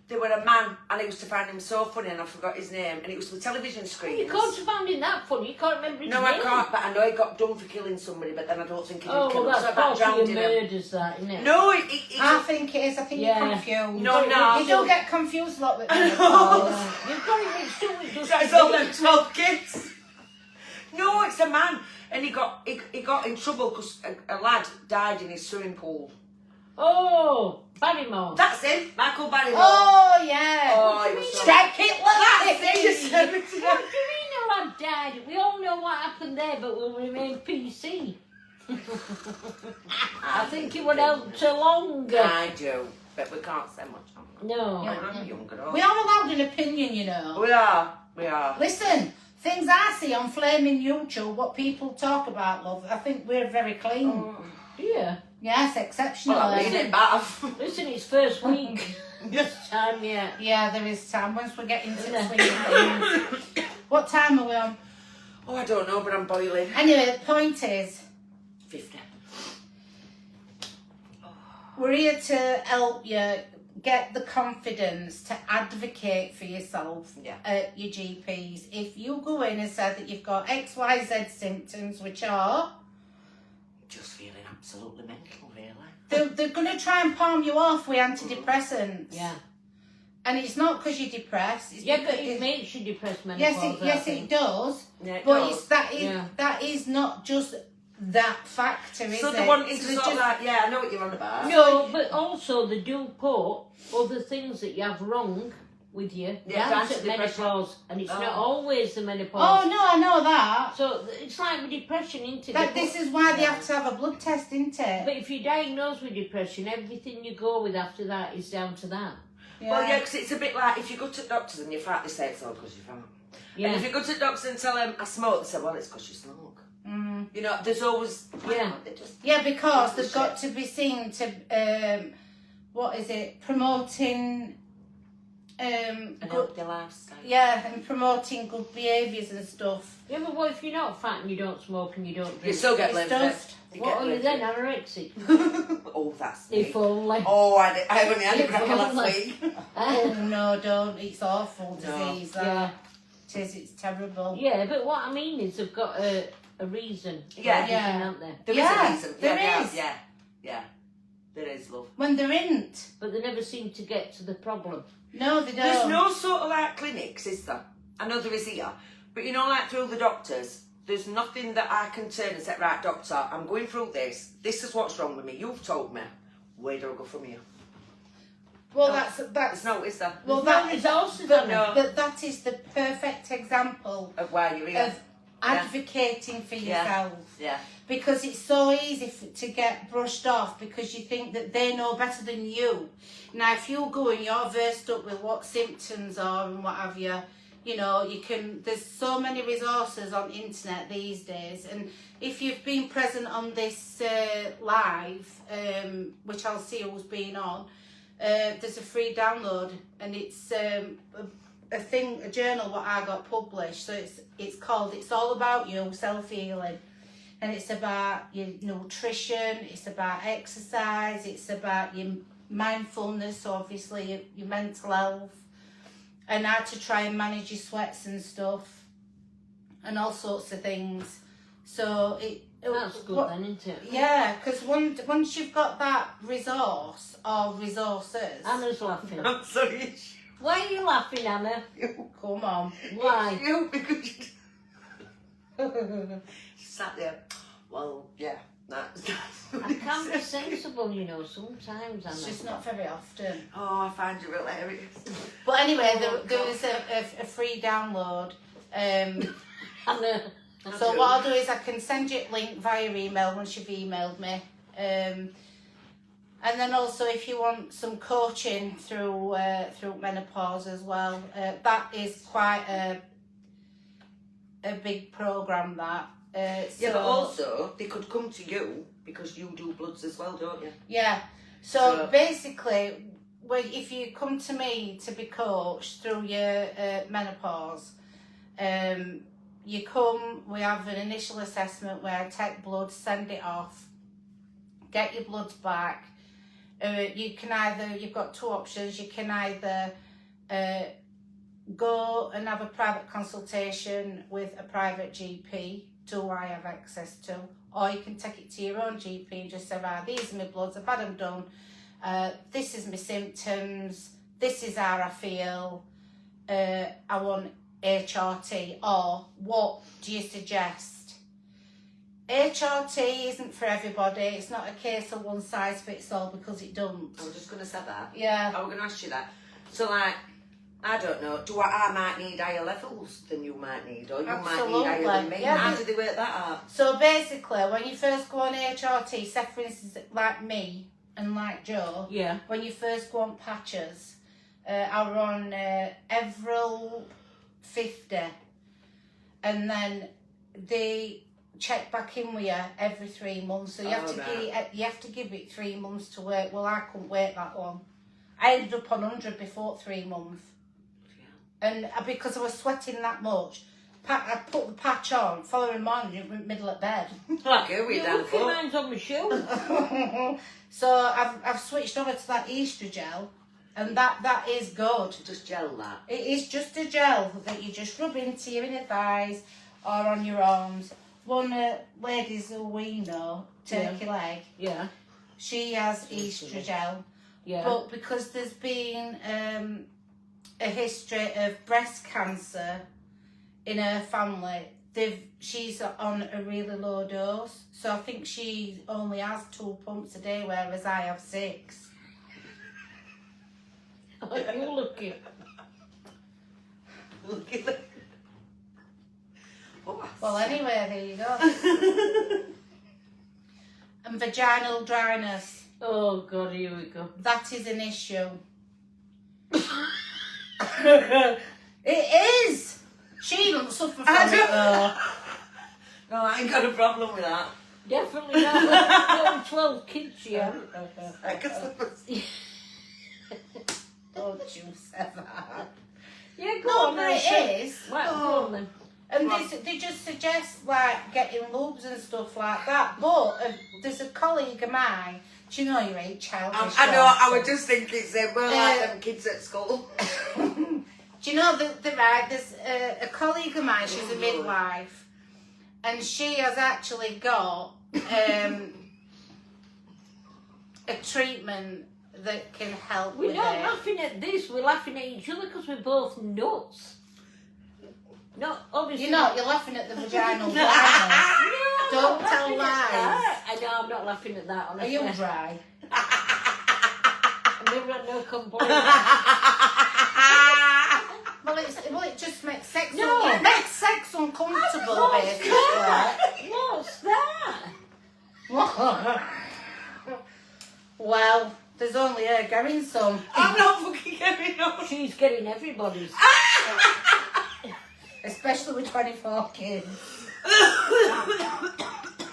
There were a man, and I used to find him so funny, and I forgot his name. And it was the television screens. You can't have found him that funny. You can't remember his No, name. I can't, but I know he got done for killing somebody, but then I don't think he did Oh, kill well, him. that's So I drowned probably him. murders, that, isn't it? No, I think it is. I think Yeah. you're confused. No, no. You do get confused a lot with know. menopause. You've got it mixed up with Dusty That's all Bin. them 12 kids. No, it's a man, and he got in trouble because a lad died in his swimming pool. Oh, Barrymore. That's him, Michael Barrymore. Oh, yeah. Oh, he was so... Strike it like That's it. What do you mean a lad died? We all know what happened there, but we'll remain PC. I think it would help to longer. I do, but we can't say much on that. No. I'm younger though. We are allowed an opinion, you know. We are. Listen, things I see on Flaming YouTube, what people talk about, love, I think we're very clean. Yeah. Yes, exceptionally. Well, I mean it bath. Listen, it's first week. This time, yeah. Yeah, there is time once we get into the swing of things. What time are we on? Oh, I don't know, but I'm boiling. Anyway, the point is, 50. we're here to help you get the confidence to advocate for yourself Yeah. at your GPs. If you go in and say that you've got XYZ symptoms, which are, Just feeling absolutely mental, really. they're going to try and palm you off with antidepressants. Yeah. And it's not because you're depressed. It's Yeah, because but it makes you depressed, menopause. yes, it does. Yeah, it But does. it's Yeah. that is not just that factor, is So it? they want you to So sort of like, yeah, I know what you're on about. No, but also they do put other things that you have wrong with you Yeah, down to antidepressant. menopause, and it's not Oh. always the menopause. Oh no, I know that. So it's like with depression, isn't it? That They this put- is why they Yeah. have to have a blood test, isn't it? But if you're diagnosed with depression, everything you go with after that is down to that. Well, yeah, because it's a bit like if you go to doctors and you're fat, they say it's all because you're fat. Yeah. And if you go to doctors and tell them I smoke, they say, well, it's because you smoke. Mm. You know, there's always... Yeah. They just... Yeah, because That's they've the got to be seen to, what is it, promoting An good, healthy lifestyle. yeah, and promoting good behaviours and stuff. Yeah, but what if you're not fat and you don't smoke and you don't drink? You still get It's liver. stuffed. What are you then, anorexic? Oh, that's If me. only. Oh, I only had a If cracker last only. week. Oh no, don't. It's awful No. disease. Yeah. It is, it's terrible. Yeah, but what I mean is they've got a reason. for Yeah. everything, Yeah. haven't they? There is Yeah, a reason. there yeah, is. Yeah, yeah. There is, love. When there isn't. But they never seem to get to the problem. No, they don't. There's no sort of like clinics, is there? I know there is here. But you know, like through the doctors, there's nothing that I can turn and say, right, doctor, I'm going through this. This is what's wrong with me. You've told me. Where do I go from here? Well, No, that's There's no, is there? well, There's no that resources, but, no. but that is the perfect example Of why you're here. of advocating for Yeah. yourself. Yeah. Because it's so easy to get brushed off because you think that they know better than you. Now, if you go and you're versed up with what symptoms are and what have you, you know, you can. There's so many resources on the internet these days, and if you've been present on this live, which I'll see who's been on, there's a free download, and it's a journal what I got published. So it's called "It's All About You: Self-Healing." And it's about your nutrition, it's about exercise, it's about your mindfulness, obviously your mental health, and how to try and manage your sweats and stuff, and all sorts of things. So That's good then, isn't it? Yeah, because once you've got that resource or resources, Anna's laughing. I'm sorry. Why are you laughing, Anna? come on. Why? You, because you sat there. Well, yeah. That's I can be sensible, you know, sometimes, Anna. It's just not very often. Oh, I find you hilarious. But anyway, Oh, there God. was a free download. Anna. So what I'll do is I can send you a link via email once you've emailed me. And then also if you want some coaching through menopause as well, that is quite a big programme that. Yeah, so, but also they could come to you because you do bloods as well, don't you? Yeah. So basically, if you come to me to be coached through your menopause, you come, we have an initial assessment where I take blood, send it off, get your bloods back. You've got two options. You can either go and have a private consultation with a private GP, who I have access to, or you can take it to your own GP and just say, right, these are my bloods, I've had them done, this is my symptoms, this is how I feel, I want HRT, or what do you suggest? HRT isn't for everybody. It's not a case of one size fits all, because it don't. I was just going to say that. Yeah. I was going to ask you that. So, like, I don't know, I might need higher levels than you might need, or you might need higher than me. Yeah, How do they work that out? So basically, when you first go on HRT, say for instance, like me and like Joe, Yeah. when you first go on patches, I were on Evril 50, and then they check back in with you every 3 months. So you have to give it 3 months to work. Well, I couldn't wait that long. I ended up on 100 before 3 months. And because I was sweating that much, I put the patch on, following morning, in the middle of bed. Like who we You down look your for? mind's on my shoe. So I've switched over to that estrogel, and that is good. Just gel that. It is just a gel that you just rub into your inner thighs or on your arms. One ladies who we know, Turkey Leg, Yeah. she has estrogel. Yeah. But because there's been a history of breast cancer in her family, she's on a really low dose. So I think she only has 2 pumps a day, whereas I have 6. You look it. Look at that. Oh, Well, anyway, there you go. And vaginal dryness, Oh God, here we go. that is an issue. It is! She doesn't suffer from it though. no, I ain't got a problem with that. Definitely not. 12 kids, yeah. I guess that was... Don't you say that. Yeah, go No, on. but then, sure. it is. Right, go on then. And they just suggest like getting lubes and stuff like that. But there's a colleague of mine. Do you know you ain't childish? I know, I was just thinking we're like them kids at school. Do you know right? There's a colleague of mine. She's a midwife, and she has actually got a treatment that can help We're with not it. laughing at this, we're laughing at each other because we're both nuts. No, obviously. You're not. You're laughing at the vaginal blindness. Don't tell lies. I know, I'm not laughing at that, Are honestly. you dry? I've never had no complaint. Well, it just makes sex. No. It makes sex uncomfortable, What's basically. that? What's that? Well, there's only her getting some. I'm not fucking getting up. She's getting everybody's. Especially with 24 kids.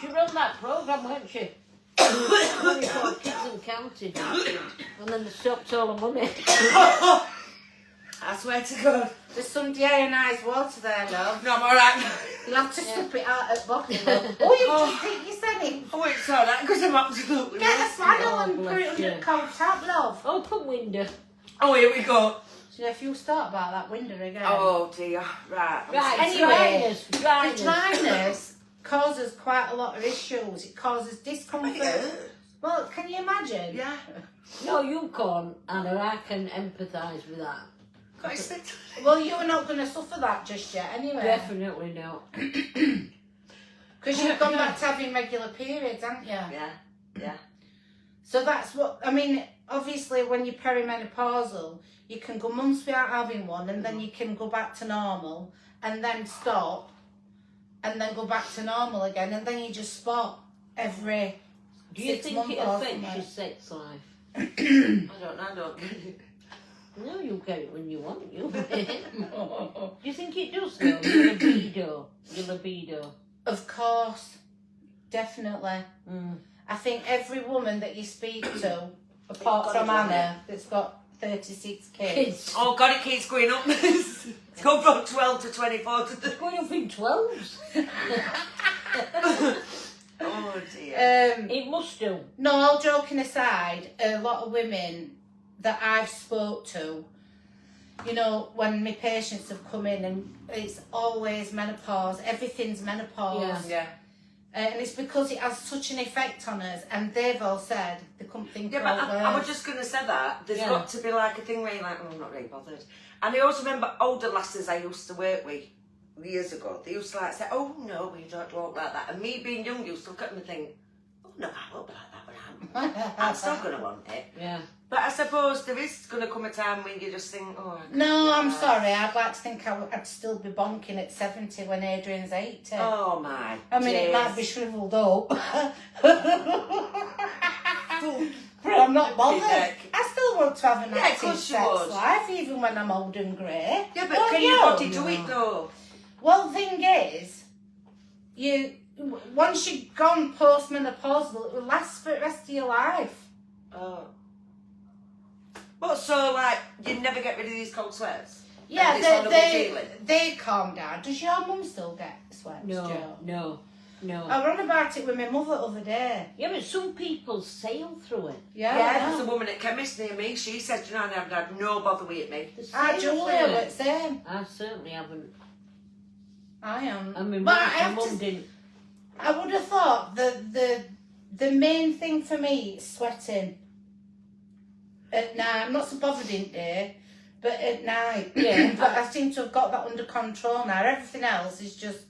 She run that programme, weren't she? 24 kids and counting. And then they stopped all the money. I swear to God. There's some deionized water there, love. No, I'm alright. You'll have to strip it out at bottom. Oh, you just think you said it. Oh, it's alright because I'm absolutely Get a rusty. flannel and bless put it under you. the cold tap, love. Open window. Oh, here we go. So if you start about that window again. Oh dear. Right. Right, Anyway, dryness. Vaginas causes quite a lot of issues. It causes discomfort. Yeah. Well, can you imagine? Yeah. No, you can't, Anna. I can empathise with that. Got his stick. Well, you're not going to suffer that just yet, anyway. Definitely not. Because you've gone back to having regular periods, haven't you? Yeah. Yeah. So that's what, I mean, obviously when you're perimenopausal, you can go months without having one, and then you can go back to normal, and then stop, and then go back to normal again, and then you just spot every Do you 6 think months it or affects something. your sex life? I don't get it. No, you get it when you want, you. Do you think it does though? Your libido. Your libido. Of course, definitely. Mm. I think every woman that you speak to, apart from Anna, that's got 36 kids. Kids. Oh God, it keeps going up. It's gone from 12 to 24 to It's going up in 12s. Oh dear. It must do. No, all joking aside, a lot of women that I've spoke to, you know, when my patients have come in and it's always menopause, everything's menopause. Yeah. Yeah. And it's because it has such an effect on us, and they've all said they couldn't think Yeah, but about I was words. just going to say that. There's Yeah. got to be like a thing where you're like, oh, I'm not really bothered. And I also remember older lasses I used to work with years ago. They used to like say, oh, no, we don't talk like that. And me being young used to look at them and think, oh, no, I won't be like that when I'm still going to want it. Yeah. But I suppose there is going to come a time when you just think, oh, I can't No, do I'm that. sorry. I'd like to think I'd still be bonking at 70 when Adrian's 80. Oh, my I mean, it might be days. shriveled up. But I'm not bothered. I still want to have an Yeah, of active course you sex would. life, even when I'm old and grey. Yeah, but Don't can you? your body do it though? Well, the thing is, once you've gone post-menopausal, it will last for the rest of your life. Oh. What, so like, you never get rid of these cold sweats? Yeah, And this horrible feeling? they calm down. Does your mum still get sweats, No, Jo? no. I ran about it with my mother the other day. Yeah, but some people sail through it. Yeah, Yeah, I there's a know. woman at chemist near me. She said, you know, I haven't had no bother with me. They Ah, sail Julia, through but it. same. I certainly haven't. I am. I mean, But my I have mum to- didn't. I would have thought the main thing for me is sweating. At night, I'm not so bothered in day, but at night. Yeah. But I seem to have got that under control now. Everything else is just.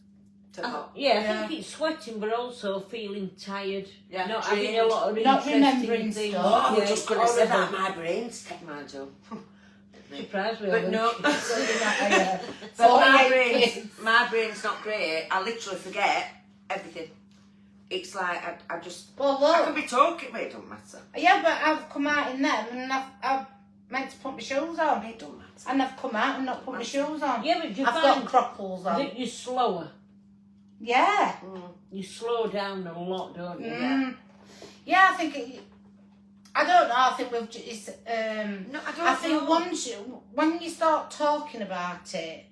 Yeah, I think it's sweating, but also feeling tired. Yeah, Not having a drained. lot of Not interesting remembering things. stuff. Oh, I was Yeah, just going to say that. horrible. My brain's kept my job. Surprised me. But no. But But my brain's not great. I literally forget everything. It's like I just Well, I can look. be talking, but it don't matter. Yeah, but I've come out in them and I've meant to put my shoes on. It don't matter. And I've come out and not put my shoes on. Yeah, but do you I've got find cropples on. that you're slower? Yeah. You slow down a lot, don't you? Yeah, I think I don't know. I think we've just. No, I don't I think know. when you start talking about it,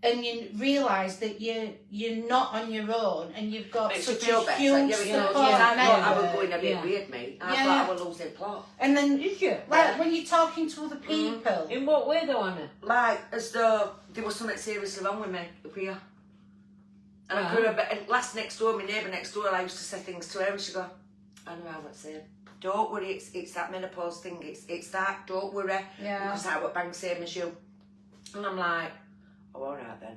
and you realise that you're not on your own, and you've got Makes you such feel a better. huge Yeah, support I thought I was network. going a bit Yeah. weird, mate. I Yeah. thought I was losing plot. And then, Did you? like, when you're talking to other people, In what way though, Anna? Like, as though there was something seriously wrong with me up here. And I Right. could have, and last next door, my neighbour next door, I used to say things to her and she'd go, I know how it's saying. Don't worry, it's that menopause thing, it's that, don't worry. Yeah. Because I would bang same as you. And I'm like, oh, alright then.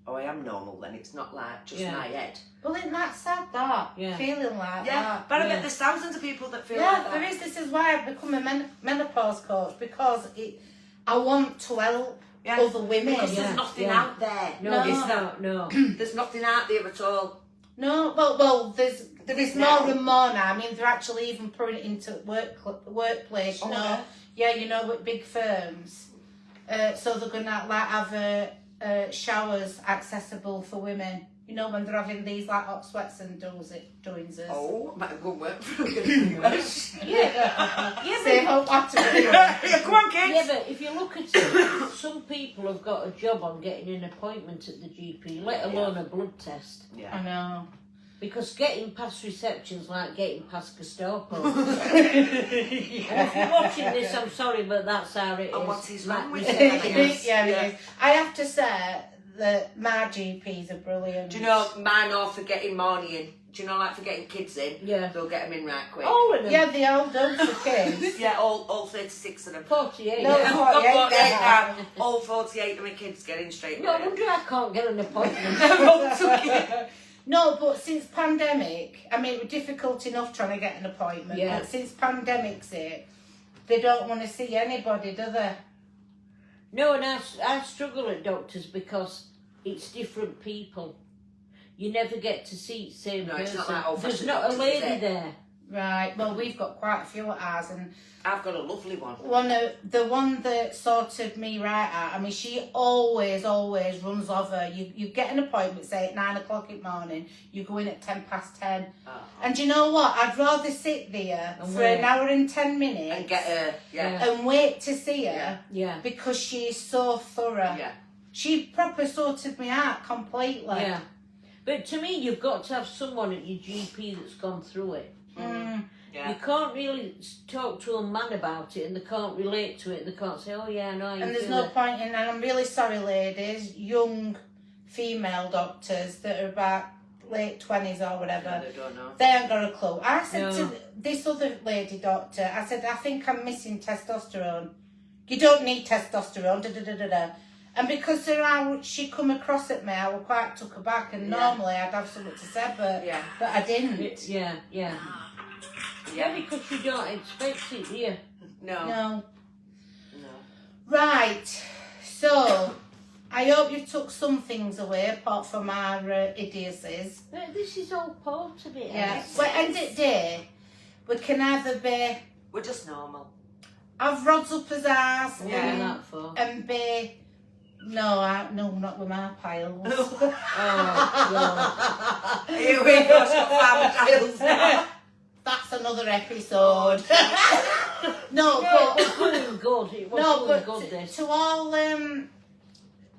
Oh, I am normal then, it's not like just Yeah. my head. well, isn't that sad, that? Yeah. Feeling like Yeah, that. but I Yeah. bet there's thousands of people that feel Yeah, like that. there is. This is why I've become a menopause coach, because I want to help Yeah. other women. Because Yeah. there's nothing Yeah. out there. No, No. it's not. No. There's nothing out there at all. No, well, there is Now. more and more now. I mean, they're actually even putting it into workplace. You know, Okay. yeah, you know, with big firms. So they're gonna like have showers accessible for women. You know, when they're having these like hot sweats and doings. Oh, might have gone work for a Yeah. Yeah, Save hot water. Come on, kids. Yeah, but if you look at it, some people have got a job on getting an appointment at the GP, let alone a blood test. I know. Because getting past reception's like getting past Gestapo. And if you're watching this, I'm sorry, but that's how it is. And what is wrong with Reception. it? Yeah, Yeah. it is. I have to say that my GPs are brilliant. Do you know, mine are for getting money in. Do you know, like for getting kids in? Yeah. They'll get them in right quick. All of them. Yeah, they all do for kids. Yeah, all 36 of them. 48. No, Yeah. I've 48 got now. all 48 of my kids get in straight No away. wonder I can't get an appointment. No, but since pandemic, I mean, it was difficult enough trying to get an appointment. Yeah. But since pandemic's hit, they don't want to see anybody, do they? No, and I struggle at doctors because it's different people. You never get to see the same No, person. it's not like old-fashioned There's not a doctors, is lady it? there. Right. Well, we've got quite a few at ours, and I've got a lovely one. the one that sorted me right out. I mean, she always runs over. You get an appointment, say at 9 o'clock in the morning. You go in at 10:10. Oh. And do you know what? I'd rather sit there And for wait. an hour and 10 minutes And get her, yeah. and wait to see her Yeah. because she is so thorough. Yeah. She proper sorted me out completely. Yeah. But to me, you've got to have someone at your GP that's gone through it. Mm. Yeah. You can't really talk to a man about it and they can't relate to it and they can't say, oh yeah, I know how you And there's feel no it. point in, and I'm really sorry, ladies, young female doctors that are about late 20s or whatever. I don't know. They ain't got a clue. I said No. to this other lady doctor, I said, I think I'm missing testosterone. You don't need testosterone, da da da da da. And because of how she come across at me, I was quite took aback. And Yeah. normally I'd have something to say, but Yeah. I didn't. Yeah. Yeah, Yeah. because you don't expect it, do you? No. No. No. Right. So, I hope you took some things away apart from our idiocies. But this is all part of it. Yeah. Alice. Well, end of the day, we can either be We're just normal. have rods up his ass What are you that for? and be no, not with my piles. Oh, Here we go, she's got farmer tiles now. That's another episode. No, yeah, it was but doing good. It was no, doing but good, this. to all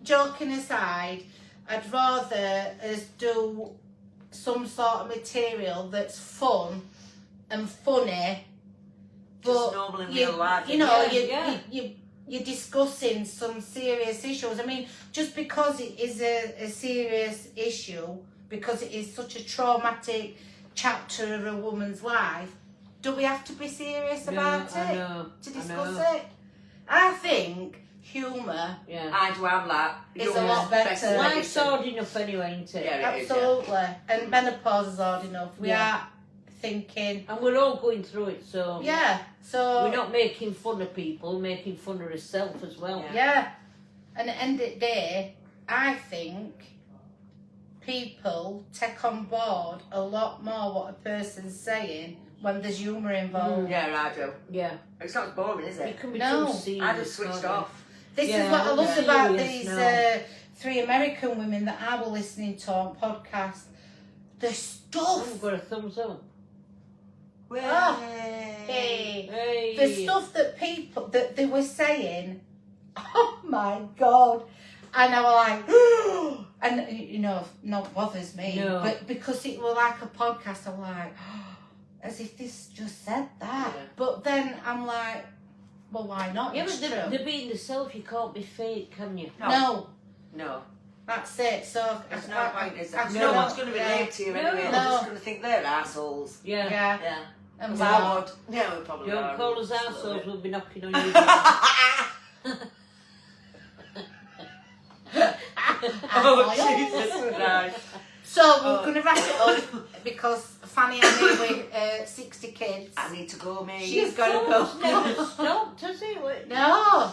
joking aside, I'd rather us do some sort of material that's fun and funny, but Just normal in real life. you know, Yeah. you're discussing some serious issues. I mean, just because it is a serious issue, because it is such a traumatic chapter of a woman's life, do we have to be serious about I it know, to I discuss know. it? I think humour Yeah. I do, I'm like, It's you're a lot best better. medicine. Life's hard enough anyway, ain't it? Yeah. It is, absolutely, and menopause is hard enough. We Yeah. are thinking, And we're all going through it, so yeah. So we're not making fun of people, making fun of ourselves as well. yeah. And at the end of the day, I think people take on board a lot more what a person's saying when there's humour involved. Yeah, I do. Yeah. It's not boring, is You it? can be No. too serious. I just switched can't you? off. This Yeah, is what I love I'm about serious these now. 3 American women that I was listening to on podcast. The Oh, stuff. I've got a thumbs up. Hey. The stuff that people, that they were saying, oh my God. And I was like, and you know, not bothers me. No. But because it was like a podcast, I'm like, as if this just said that. Yeah. But then I'm like, well, why not? Yeah, It's but true. the being the self, you can't be fake, can you? No. That's it. So There's no point, is there? I No don't- one's going to relate to you anyway. No. They're just going to think they're assholes. Yeah. Yeah. And Because I would. Yeah, we probably Don't are. call us assholes, we'll be knocking on your door. Oh, Jesus Christ. So we're going to wrap it up because Fanny and me with 60 kids. I need to go, mate. She's got to go. Never stopped, has it? No.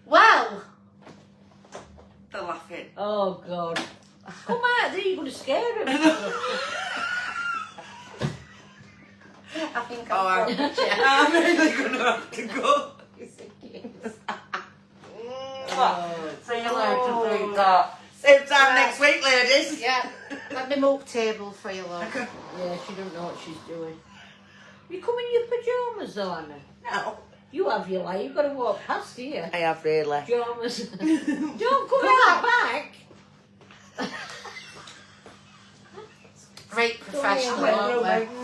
Well. They're laughing. Oh, God. Come out there, you're going to scare them. I think I'm really going to have to go. See you later, sweetheart. Same time next week, ladies. Yeah. Let me milk table for you, love. Yeah, she don't know what she's doing. You come in your pyjamas, though, Anna? No. You have your life. You've got to walk past here. I have really. Pyjamas. Don't come out back. Great professional, Don't aren't we?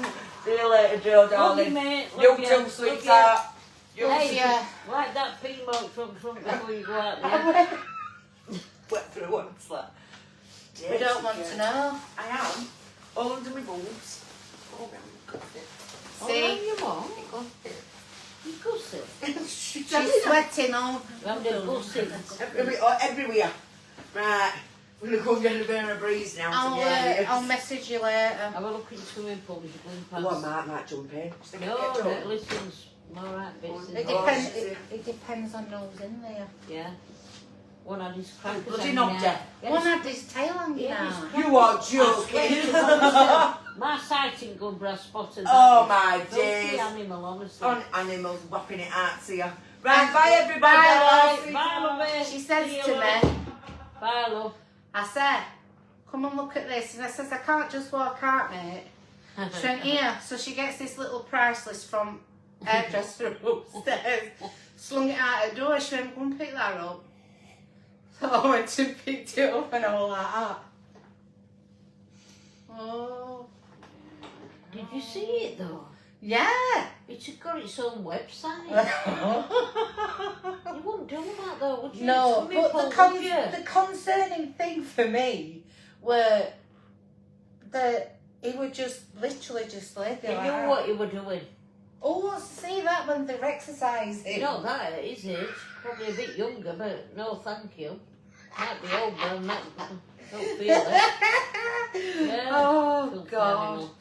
See you later, Joe, Love you, darling. mate. You Love too, Love sweetheart. You Hey, Yeah. wipe that pee milk from front before you go out there. wet through once, like. We don't want to know. I am. All under my boobs. Oh, I'm good. Oh, See? you mum. You gusset. She's sweating on. I'm the gusset. Everywhere. Right. We're going to go and get a bit of a breeze now. I'll message you later. Have a look in the swimming pool as you're going past. Oh, I might jump in. No, listen's alright bits in It there. depends. It depends on who's in there. Yeah. One had his crackers Bloody hanging knocked out. her. One had his tail hanging Yeah, out. his You are I swear joking. to God, my sighting gun, but I spotted that. Oh, my Filthy days. animal, honestly. On animals whopping it out to you. Right, bye everybody. Bye, love. She says See you to later. me, Bye, love. I said, come and look at this. And I says, I can't just walk out, mate. She went, here. So she gets this little price list from hairdresser upstairs, slung it out her door. She went, go and pick that up. So I went and picked it up and I was like that. Oh. Did you see it though? Yeah. It's got its own website. No, You wouldn't do that though, would you? but Swimming pool, would you? the concerning thing for me were that he would just literally just lay there You like knew that. what you were doing. Oh, see that when they're exercising. Not that at his age. Probably a bit younger, but no thank you. Might be old, but I'm not, don't feel it. Yeah. Oh, Filthy God. animal.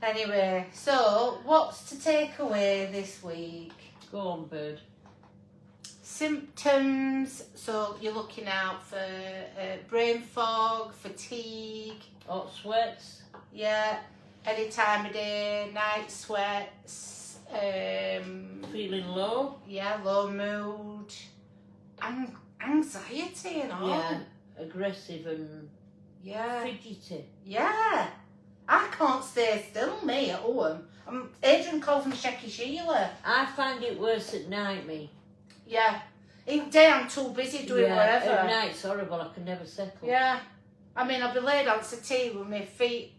Anyway, so what's to take away this week? Go on, bird. Symptoms. So you're looking out for brain fog, fatigue. Hot sweats. Yeah, any time of day, night sweats. Feeling low. Yeah, low mood, anxiety and all. Yeah. Aggressive and Yeah. fidgety. Yeah. I can't stay still, me, at home. Adrian calls me Shaky Sheila. I find it worse at night, me. Yeah. In day I'm too busy doing whatever. At night it's horrible, I can never settle. Yeah. I mean, I'll be laid on settee with my feet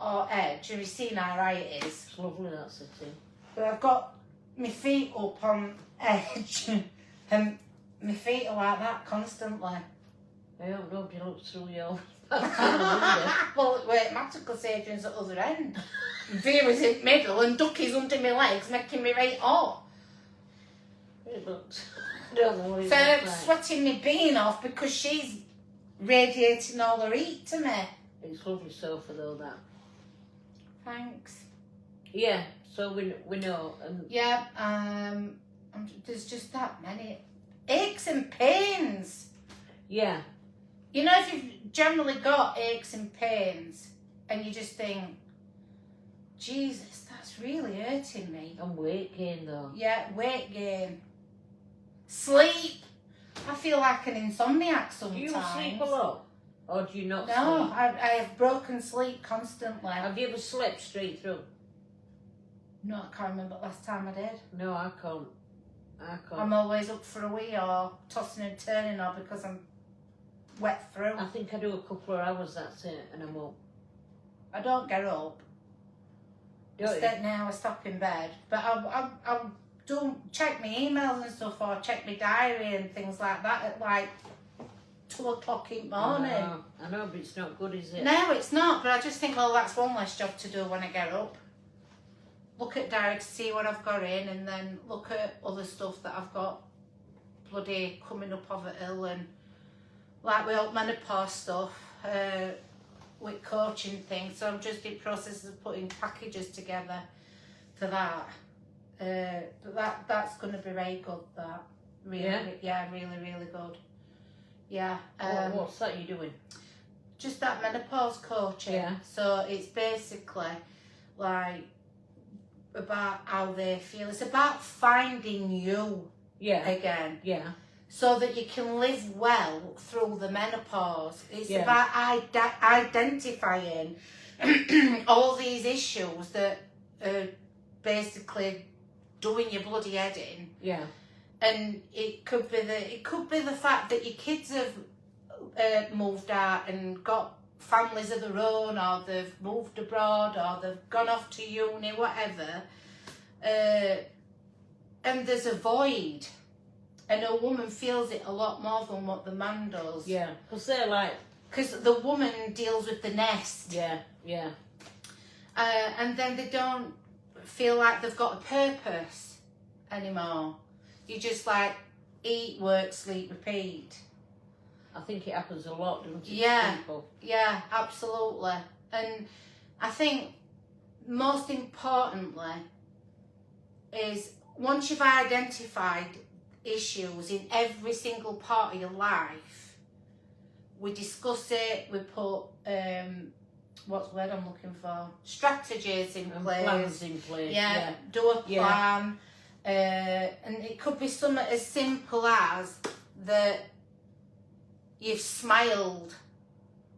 or edge. Have you seen how right it is? It's lovely, that sitting. But I've got my feet up on edge and my feet are like that constantly. I hope nobody looks through your... Well, it won't matter because Adrian's at the other end. Vera's in the middle and Ducky's under my legs making me right hot. It looks... I don't know what it So I'm looks like. sweating my bean off because she's radiating all her heat to me. It's lovely sofa though, that. Thanks. Yeah, so we know. Yeah, there's just that many aches and pains. Yeah. You know, if you've generally got aches and pains and you just think, Jesus, that's really hurting me. And weight gain though. Yeah, weight gain. Sleep. I feel like an insomniac sometimes. Do you sleep a lot? Or do you not No, sleep? I have broken sleep constantly. Have you ever slept straight through? No, I can't remember the last time I did. No, I can't. I'm always up for a wee or tossing and turning or because I'm wet through. I think I do a couple of hours, that's it, and I'm up. I don't get up. Now I stop in bed. But I'll do check my emails and stuff or check my diary and things like that at like 2 o'clock in the morning. I know, but it's not good, is it? No, it's not. But I just think, well, that's one less job to do when I get up. Look at diary to see what I've got in and then look at other stuff that I've got bloody coming up of it ill and like with menopause stuff, with coaching things. So I'm just in process of putting packages together for that. But that's going to be very good, that. Really, yeah, really, really good. Yeah. What's that you doing? Just that menopause coaching. Yeah. So it's basically like about how they feel. It's about finding you again. Yeah. So that you can live well through the menopause. It's Yeah. about identifying all these issues that are basically doing your bloody head in. Yeah. And it could be the fact that your kids have moved out and got families of their own, or they've moved abroad, or they've gone off to uni, whatever. And there's a void. And a woman feels it a lot more than what the man does. Yeah, because they're like... Because the woman deals with the nest. Yeah, yeah. And then they don't feel like they've got a purpose anymore. You just like eat, work, sleep, repeat. I think it happens a lot, doesn't it? Yeah, to people? yeah, absolutely. And I think most importantly is once you've identified issues in every single part of your life, we discuss it, we put what's the word I'm looking for? Strategies in place. Plans in place. Yeah, do a plan. And it could be something as simple as that you've smiled,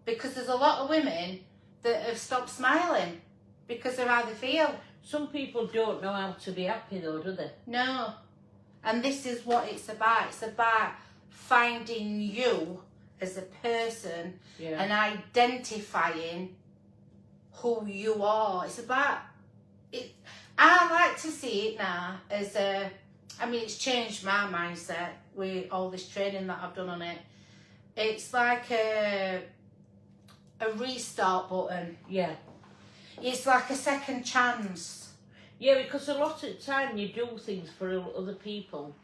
because there's a lot of women that have stopped smiling because of how they feel. Some people don't know how to be happy though, do they? No. And this is what it's about. It's about finding you as a person and identifying who you are. It's about it. I like to see it now as it's changed my mindset with all this training that I've done on it. It's like a restart button. Yeah. It's like a second chance. Yeah, because a lot of the time you do things for other people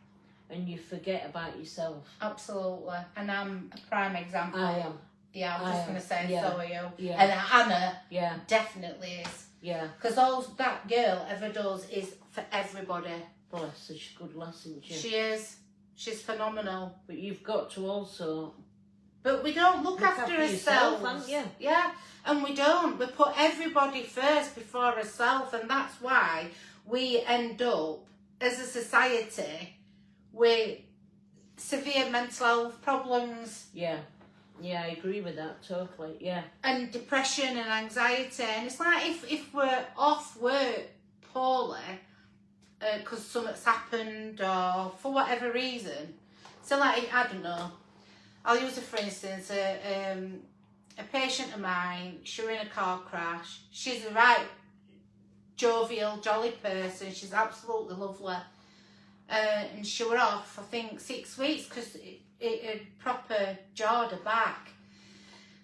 and you forget about yourself. Absolutely. And I'm a prime example. I am. Yeah, I was just going to say, so are you. Yeah. And Hannah Yeah. definitely is. Because all that girl ever does is for everybody. Bless her, she's a good lass, isn't she? She is. She's phenomenal. But you've got to also... But we don't look after yourself, ourselves. haven't you? Yeah, and we don't. We put everybody first before ourselves, and that's why we end up, as a society, with severe mental health problems. Yeah. Yeah, I agree with that, totally, yeah. And depression and anxiety. And it's like if we're off work poorly, because something's happened or for whatever reason. So like, I don't know. I'll use it for instance, a patient of mine, she was in a car crash. She's a right jovial, jolly person. She's absolutely lovely. And she was off, I think, 6 weeks because it had proper jarred her back.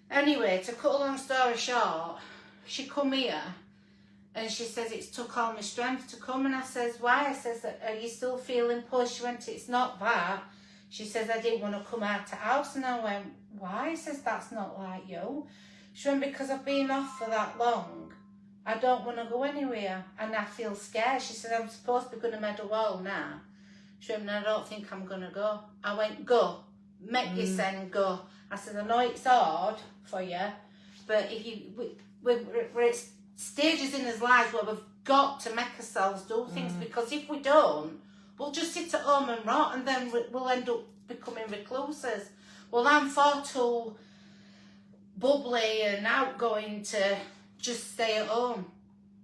Anyway, to cut a long story short, she come here and she says, it's took all my strength to come. And I says, why? I says, are you still feeling poor? She went, it's not that. She says, I didn't want to come out to house. And I went, why? I says, that's not like you. She went, because I've been off for that long. I don't want to go anywhere. And I feel scared. She said, I'm supposed to be going to Meadowhall now. She went, I don't think I'm going to go. I went, go. Make your son go. I said, I know it's hard for you, but if we're at stages in his life where we've got to make ourselves do things, because if we don't, we'll just sit at home and rot, and then we'll end up becoming recluses. Well, I'm far too bubbly and outgoing to just stay at home.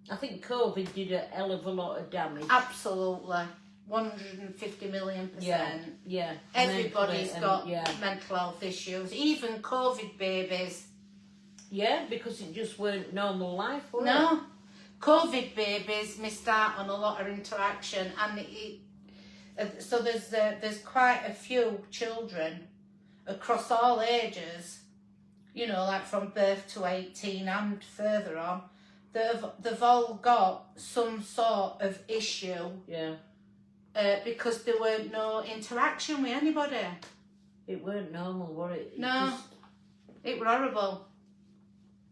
I think COVID did a hell of a lot of damage. Absolutely. 150 million %. Yeah. Everybody's Mentally, got mental health issues, even COVID babies. Yeah, because it just weren't normal life, was No. COVID babies missed out on a lot of interaction, and so there's quite a few children across all ages, you know, like from birth to 18 and further on, they've all got some sort of issue. Yeah. Because there weren't no interaction with anybody. It weren't normal, were it? No. It was horrible.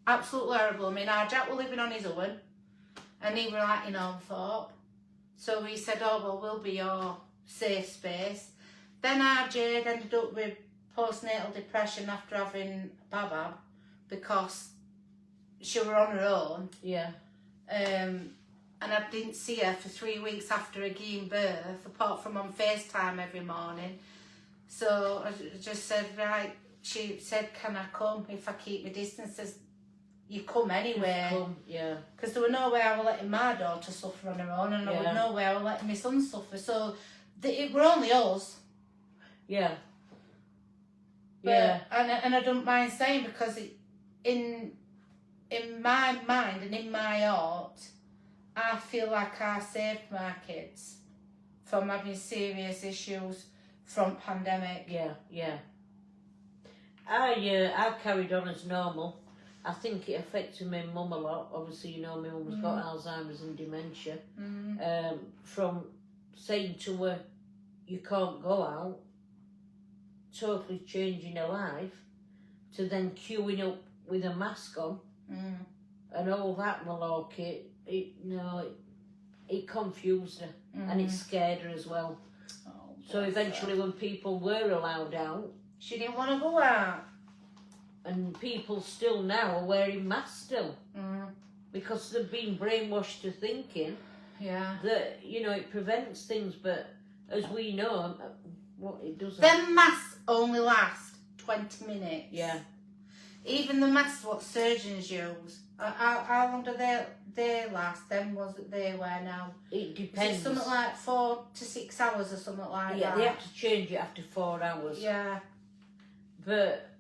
Absolutely horrible. I mean, our Jack was living on his own, and he was like in Thorpe. So we said, oh, well, we'll be your safe space. Then our Jade ended up with postnatal depression after having Babab, because she were on her own. Yeah. And I didn't see her for 3 weeks after her giving birth, apart from on FaceTime every morning. So I just said, right, she said, can I come if I keep my distance? Says, you come anyway. Come, yeah. Because there was no way I was letting my daughter suffer on her own, and there was no way I was letting my son suffer. So it were only us. Yeah. But, and I don't mind saying, because in my mind and in my heart, I feel like I saved my kids from having serious issues from pandemic. Yeah. I carried on as normal. I think it affected my mum a lot. Obviously, you know, my mum's got Alzheimer's and dementia. From saying to her, you can't go out, totally changing her life, to then queuing up with a mask on, and all that malarkey. It confused her, and it scared her as well. Oh, so eventually, when people were allowed out, she didn't want to go out. And people still now are wearing masks still, because they've been brainwashed to thinking that, you know, it prevents things, but as we know, what it doesn't. Them masks only last 20 minutes. Yeah. Even the masks what surgeons use, how long do they last? Them ones that they wear now. It depends. Is it something like 4 to 6 hours or something like that? Yeah, they have to change it after 4 hours. Yeah. But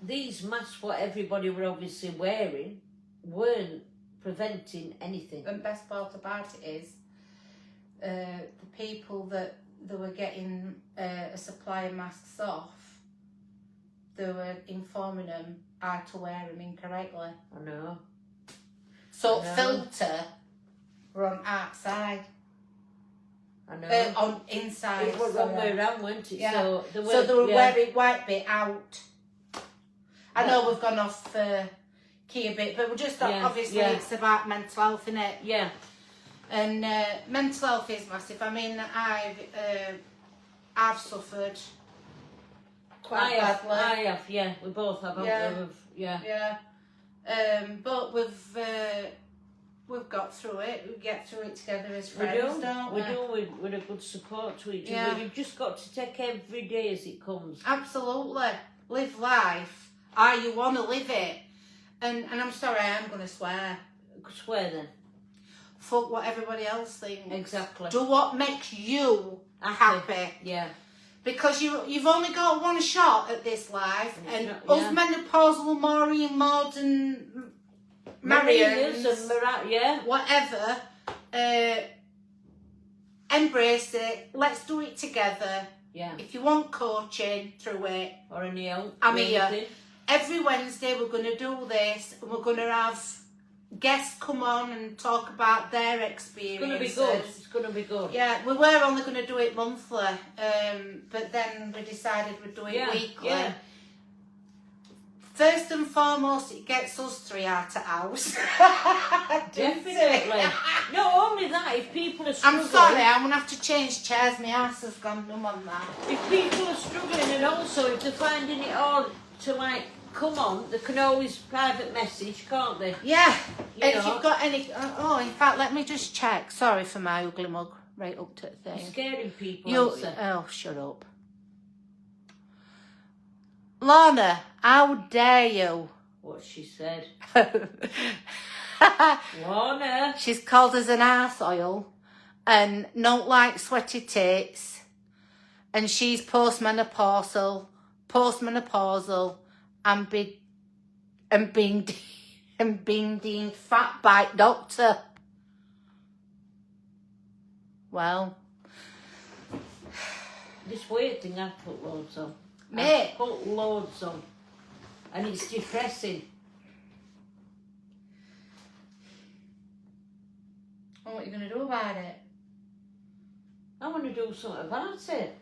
these masks, what everybody were obviously wearing, weren't preventing anything. The best part about it is the people that they were getting a supply of masks off, they were informing them how to wear them incorrectly. I know. So filter were on outside. I know. On inside. It was wrong way around, weren't it? Yeah. So they were wearing white bit out. I know we've gone off key a bit, but we're just obviously it's about mental health, innit? Yeah. And mental health is massive. I mean, I've suffered quite badly. I have, yeah. We both have, haven't we? Yeah. But we've got through it. We get through it together as friends, don't we? We do. We're a good support to each other. You've just got to take every day as it comes. Absolutely. Live life how you want to live it. And I'm sorry, I am going to swear. Swear then. Fuck what everybody else thinks. Exactly. Do what makes you happy. Yeah. Because you've only got one shot at this life, and us menopausal Maureen Mauds and Marians, and whatever, embrace it. Let's do it together. Yeah. If you want coaching through it, or any help, I'm here. Every Wednesday we're going to do this, and we're going to have guests come on and talk about their experiences. It's going to be good. Yeah, we were only going to do it monthly, but then we decided we'd do it weekly. Yeah. First and foremost, it gets us 3 out of house. Definitely. Not only that, if people are struggling... I'm sorry, I'm going to have to change chairs. My ass has gone numb on that. If people are struggling, and also if they're finding it hard to, like, come on, they can always private message, can't they? Yeah. If you've got any... Oh, in fact, let me just check. Sorry for my ugly mug right up to the thing. You're scaring people, Oh, shut up. Lorna, how dare you? What she said. Lorna. She's called us an arse oil and not like sweaty tits. And she's postmenopausal and being deemed fat by doctor. Well, This weird thing I put loads on. Mate. I put loads on. And it's depressing. what are you going to do about it? I want to do something about it.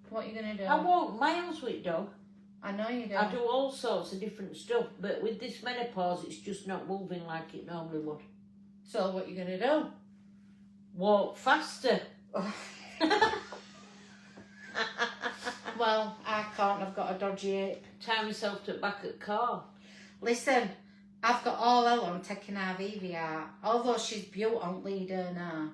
What are you going to do? I walk miles with dog. I know you do. I do all sorts of different stuff, but with this menopause, it's just not moving like it normally would. So what are you going to do? Walk faster. Well, I can't. I've got a dodgy hip. Tie myself to the back of the car. Listen, I've got all hell on taking our Vivi out. Although she's built on leader now.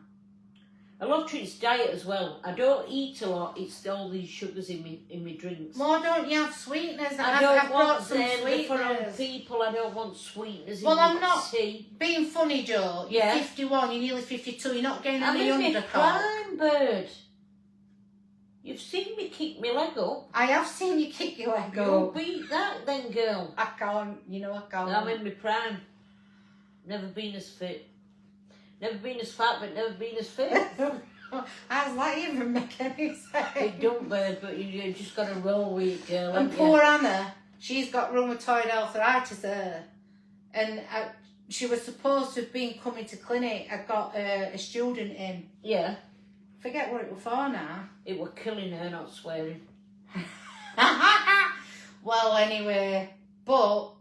I love Trent's diet as well. I don't eat a lot. It's all these sugars in me drinks. Why don't you have sweeteners? I don't I've brought want some them for sweeteners. other people. I don't want sweeteners Well, in I'm my not tea. being funny, Joe. You're Yeah. 51, you're nearly 52, you're not getting I'm any in my undercut. prime, bird. You've seen me kick my leg up. I have seen you kick your leg You up. beat that then, girl. I can't, you know I can't. I'm in my prime. Never been as fit. Never been as fat, but never been as fit. How's that even make any sense? It don't, bird, but you just got to roll with it, girl. And haven't poor you? Anna, she's got rheumatoid arthritis there. And she was supposed to have been coming to clinic. I got a student in. Yeah. Forget what it was for now. It were killing her, not swearing. Well, anyway, but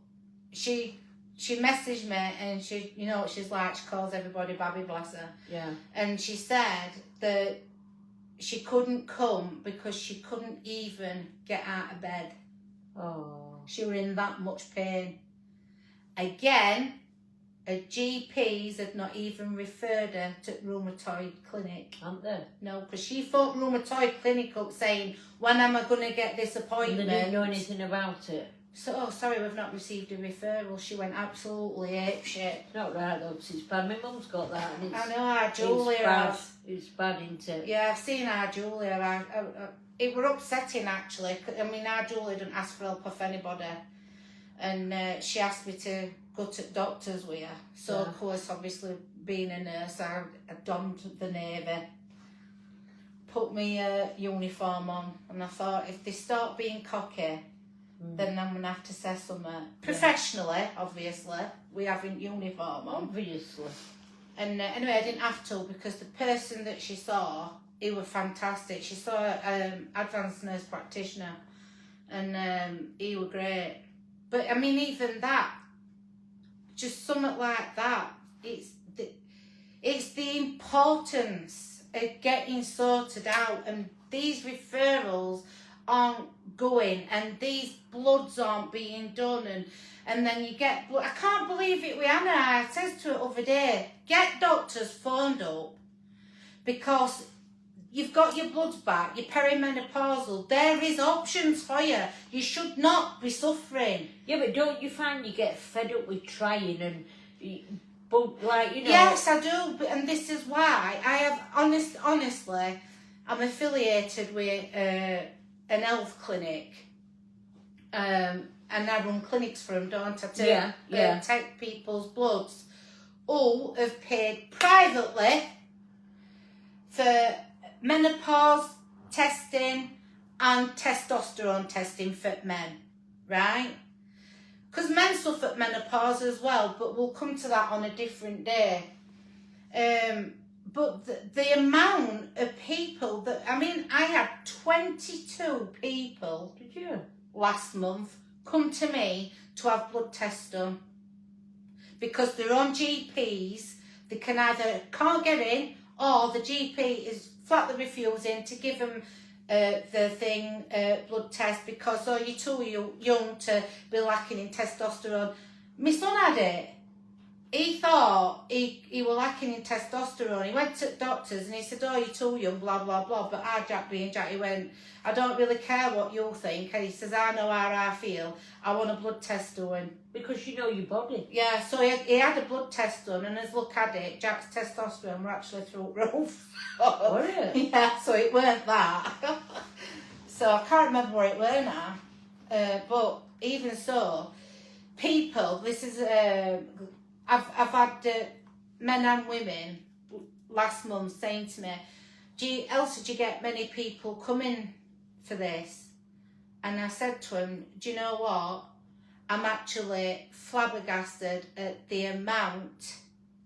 she messaged me and she, you know what she's like, she calls everybody Babby, bless her. Yeah. And she said that she couldn't come because she couldn't even get out of bed. Oh. She were in that much pain. Again, her GPs had not even referred her to rheumatoid clinic. Aren't they? No, because she phoned rheumatoid clinic up saying, when am I going to get this And appointment? they didn't know anything about it. So, oh, sorry, we've not received a referral. She went absolutely apeshit. It's not right though, 'cause it's bad. My mum's got that and it's, I know our Julia it's bad. has. It's bad, isn't it? Yeah, I've seen our Julia. It were upsetting actually. I mean, our Julia didn't ask for help off anybody. And she asked me to go to doctors with her. So, Yeah. of course, obviously, being a nurse, I donned the navy. Put my uniform on. And I thought, if they start being cocky, then I'm going to have to say something. Professionally, obviously, we haven't uniform on. Obviously. And anyway, I didn't have to because the person that she saw, he was fantastic. She saw advanced nurse practitioner and he was great. But I mean, even that, just something like that, it's the importance of getting sorted out, and these referrals aren't going and these bloods aren't being done, and then you get blood. I can't believe it with Anna. I said to her the other day, get doctors phoned up because you've got your bloods back, you're perimenopausal. There is options for you. You should not be suffering. Yeah, but don't you find you get fed up with trying and, but like, you know. Yes, I do, and this is why I have honestly, I'm affiliated with an health clinic, and I run clinics for them, don't I? To take people's bloods, who have paid privately for menopause testing and testosterone testing for men, right? Because men suffer menopause as well, but we'll come to that on a different day. But the amount of people that, I mean, I had 22 people. Did you? Last month come to me to have blood tests done. Because they're on GPs, they can either can't get in, or the GP is flatly refusing to give them blood test because you're too young to be lacking in testosterone. My son had it. He thought he was lacking in testosterone. He went to doctors and he said, oh, you're too young, blah, blah, blah. But Jack being Jack, he went, I don't really care what you think. And he says, I know how I feel. I want a blood test doing. Because you know your body. Yeah, so he had a blood test done, and as look at it, Jack's testosterone were actually through the roof. Were it? Yeah, so it weren't that. So I can't remember where it were now. But even so, people, this is, I've had men and women last month saying to me, Elsa, do you get many people coming for this? And I said to him, do you know what? I'm actually flabbergasted at the amount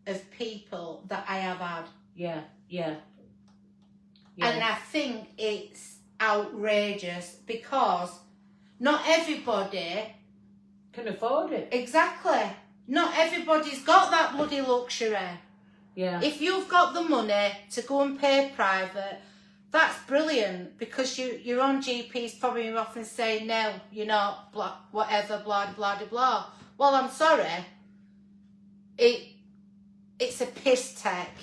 of people that I have had. Yeah. And I think it's outrageous because not everybody can afford it. Exactly. Not everybody's got that bloody luxury. Yeah. If you've got the money to go and pay private, that's brilliant, because your own GP's probably often say, no, you're not, blah, whatever, blah, blah, blah, blah. Well, I'm sorry. It's a piss take.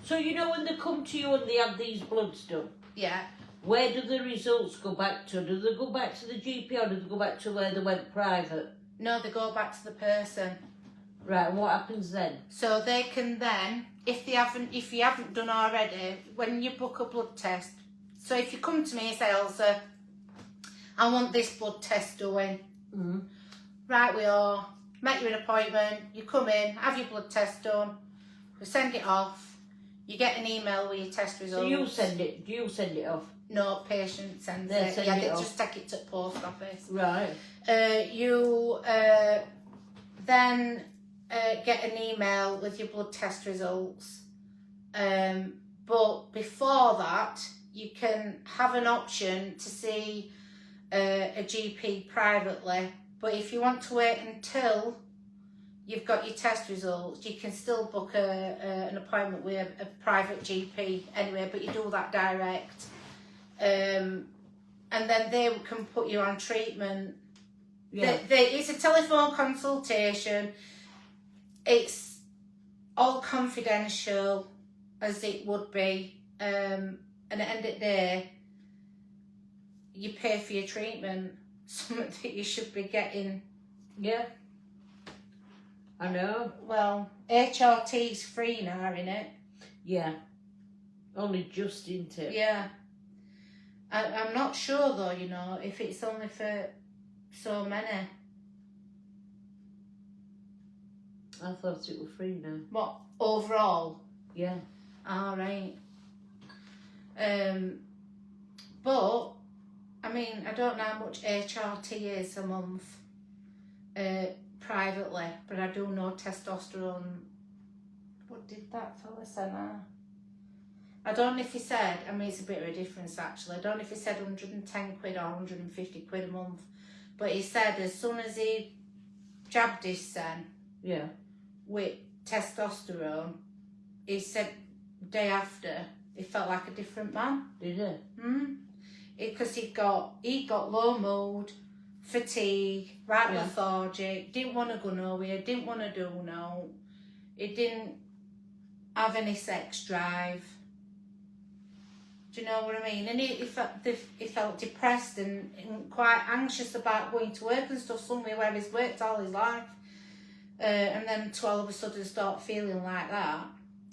So, you know, when they come to you and they have these bloods done, Yeah. where do the results go back to? Do they go back to the GP or do they go back to where they went private? No, they go back to the person. Right, and what happens then? So they can then, if you haven't done already, when you book a blood test, so if you come to me and say, Elsa, I want this blood test doing. Mm-hmm. Right, we are. Make you an appointment, you come in, have your blood test done, we send it off, you get an email with your test results. So you send it off? No, patient sends They it. send Yeah, it they off. just take it to the post office. Right. You then get an email with your blood test results. But before that, you can have an option to see a GP privately. But if you want to wait until you've got your test results, you can still book an appointment with a private GP anyway, but you do that direct. And then they can put you on treatment. Yeah. It's a telephone consultation. It's all confidential, as it would be. And at the end of the day, you pay for your treatment, something that you should be getting. Yeah. I know. Well, HRT's free now, innit? Yeah. Only just into it. Yeah. I'm not sure though, you know, if it's only for so many. I thought it was free now. What, overall? Yeah. All right. But I mean, I don't know how much HRT is a month privately, but I do know testosterone. What did that fella say now? I don't know if he said, I mean, it's a bit of a difference actually. I don't know if he said 110 quid or 150 quid a month, but he said as soon as he jabbed his son Yeah. with testosterone, he said day after he felt like a different man. Did it? Because he got low mood, fatigue, right, lethargic, didn't want to go nowhere, didn't want to do no, he didn't have any sex drive. Do you know what I mean? And he felt depressed and quite anxious about going to work and stuff, somewhere where he's worked all his life. And then to all of a sudden start feeling like that.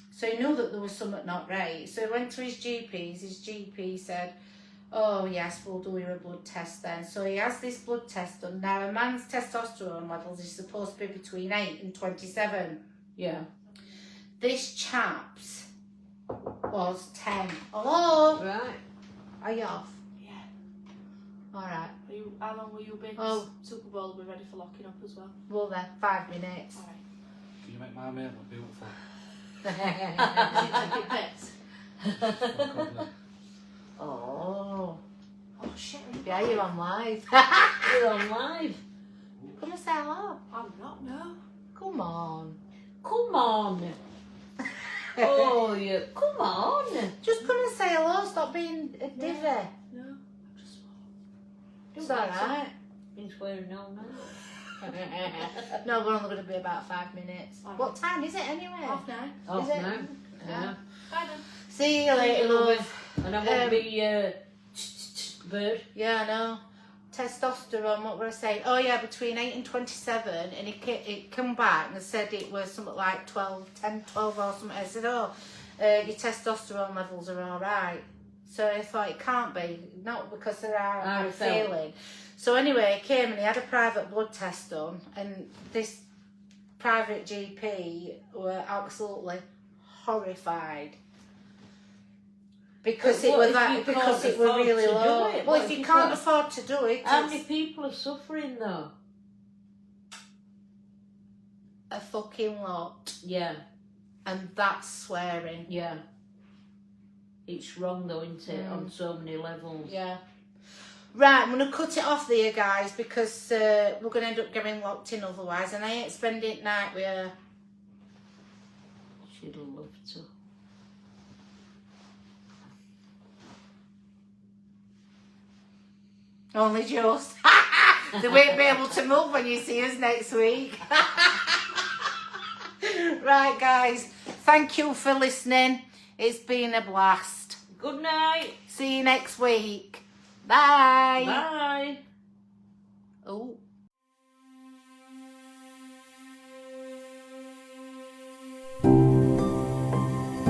So he knew that there was something not right. So he went to his GPs. His GP said, oh yes, we'll do you a blood test then. So he has this blood test done. Now a man's testosterone levels is supposed to be between 8 and 27. Yeah. This chap's was 10. Hello? Right. Are you off? Yeah. Alright. How long will you be? Oh. Super Bowl will be ready for locking up as well. Well then, 5 minutes. Alright. Can you make my mate look beautiful? Did you take bits? Oh, God, no. Oh. Oh shit, are you? Yeah, you're on live. You're on live. Come and say hello. I'm not, no. Come on. Come on. Oh, yeah. Come on. Just come and say hello. Stop being a diva. No. I'm just It's alright. Been swearing all night. No, we're only going to be about 5 minutes. Alright. What time is it anyway? 9:30. Off Is it? now. Yeah. Bye then. See you later, love. And I won't be bird. Yeah, I know. testosterone, what were I saying? Oh yeah, between 8 and 27, and it come back and said it was something like 10, 12 or something. I said, oh, your testosterone levels are all right. So I thought it can't be, not because there are I'm feeling. So anyway, he came and he had a private blood test done, and this private GP were absolutely horrified. Because it was that, because it was really low. Well, if you can't afford to do it, how many people are suffering though? A fucking lot. Yeah. And that's swearing. Yeah. It's wrong though, isn't it? On so many levels. Yeah. Right, I'm going to cut it off there, guys, because we're going to end up getting locked in otherwise, and I ain't spending night with her. She'd love to. Only just. They won't be able to move when you see us next week. Right, guys. Thank you for listening. It's been a blast. Good night. See you next week. Bye. Bye. Oh.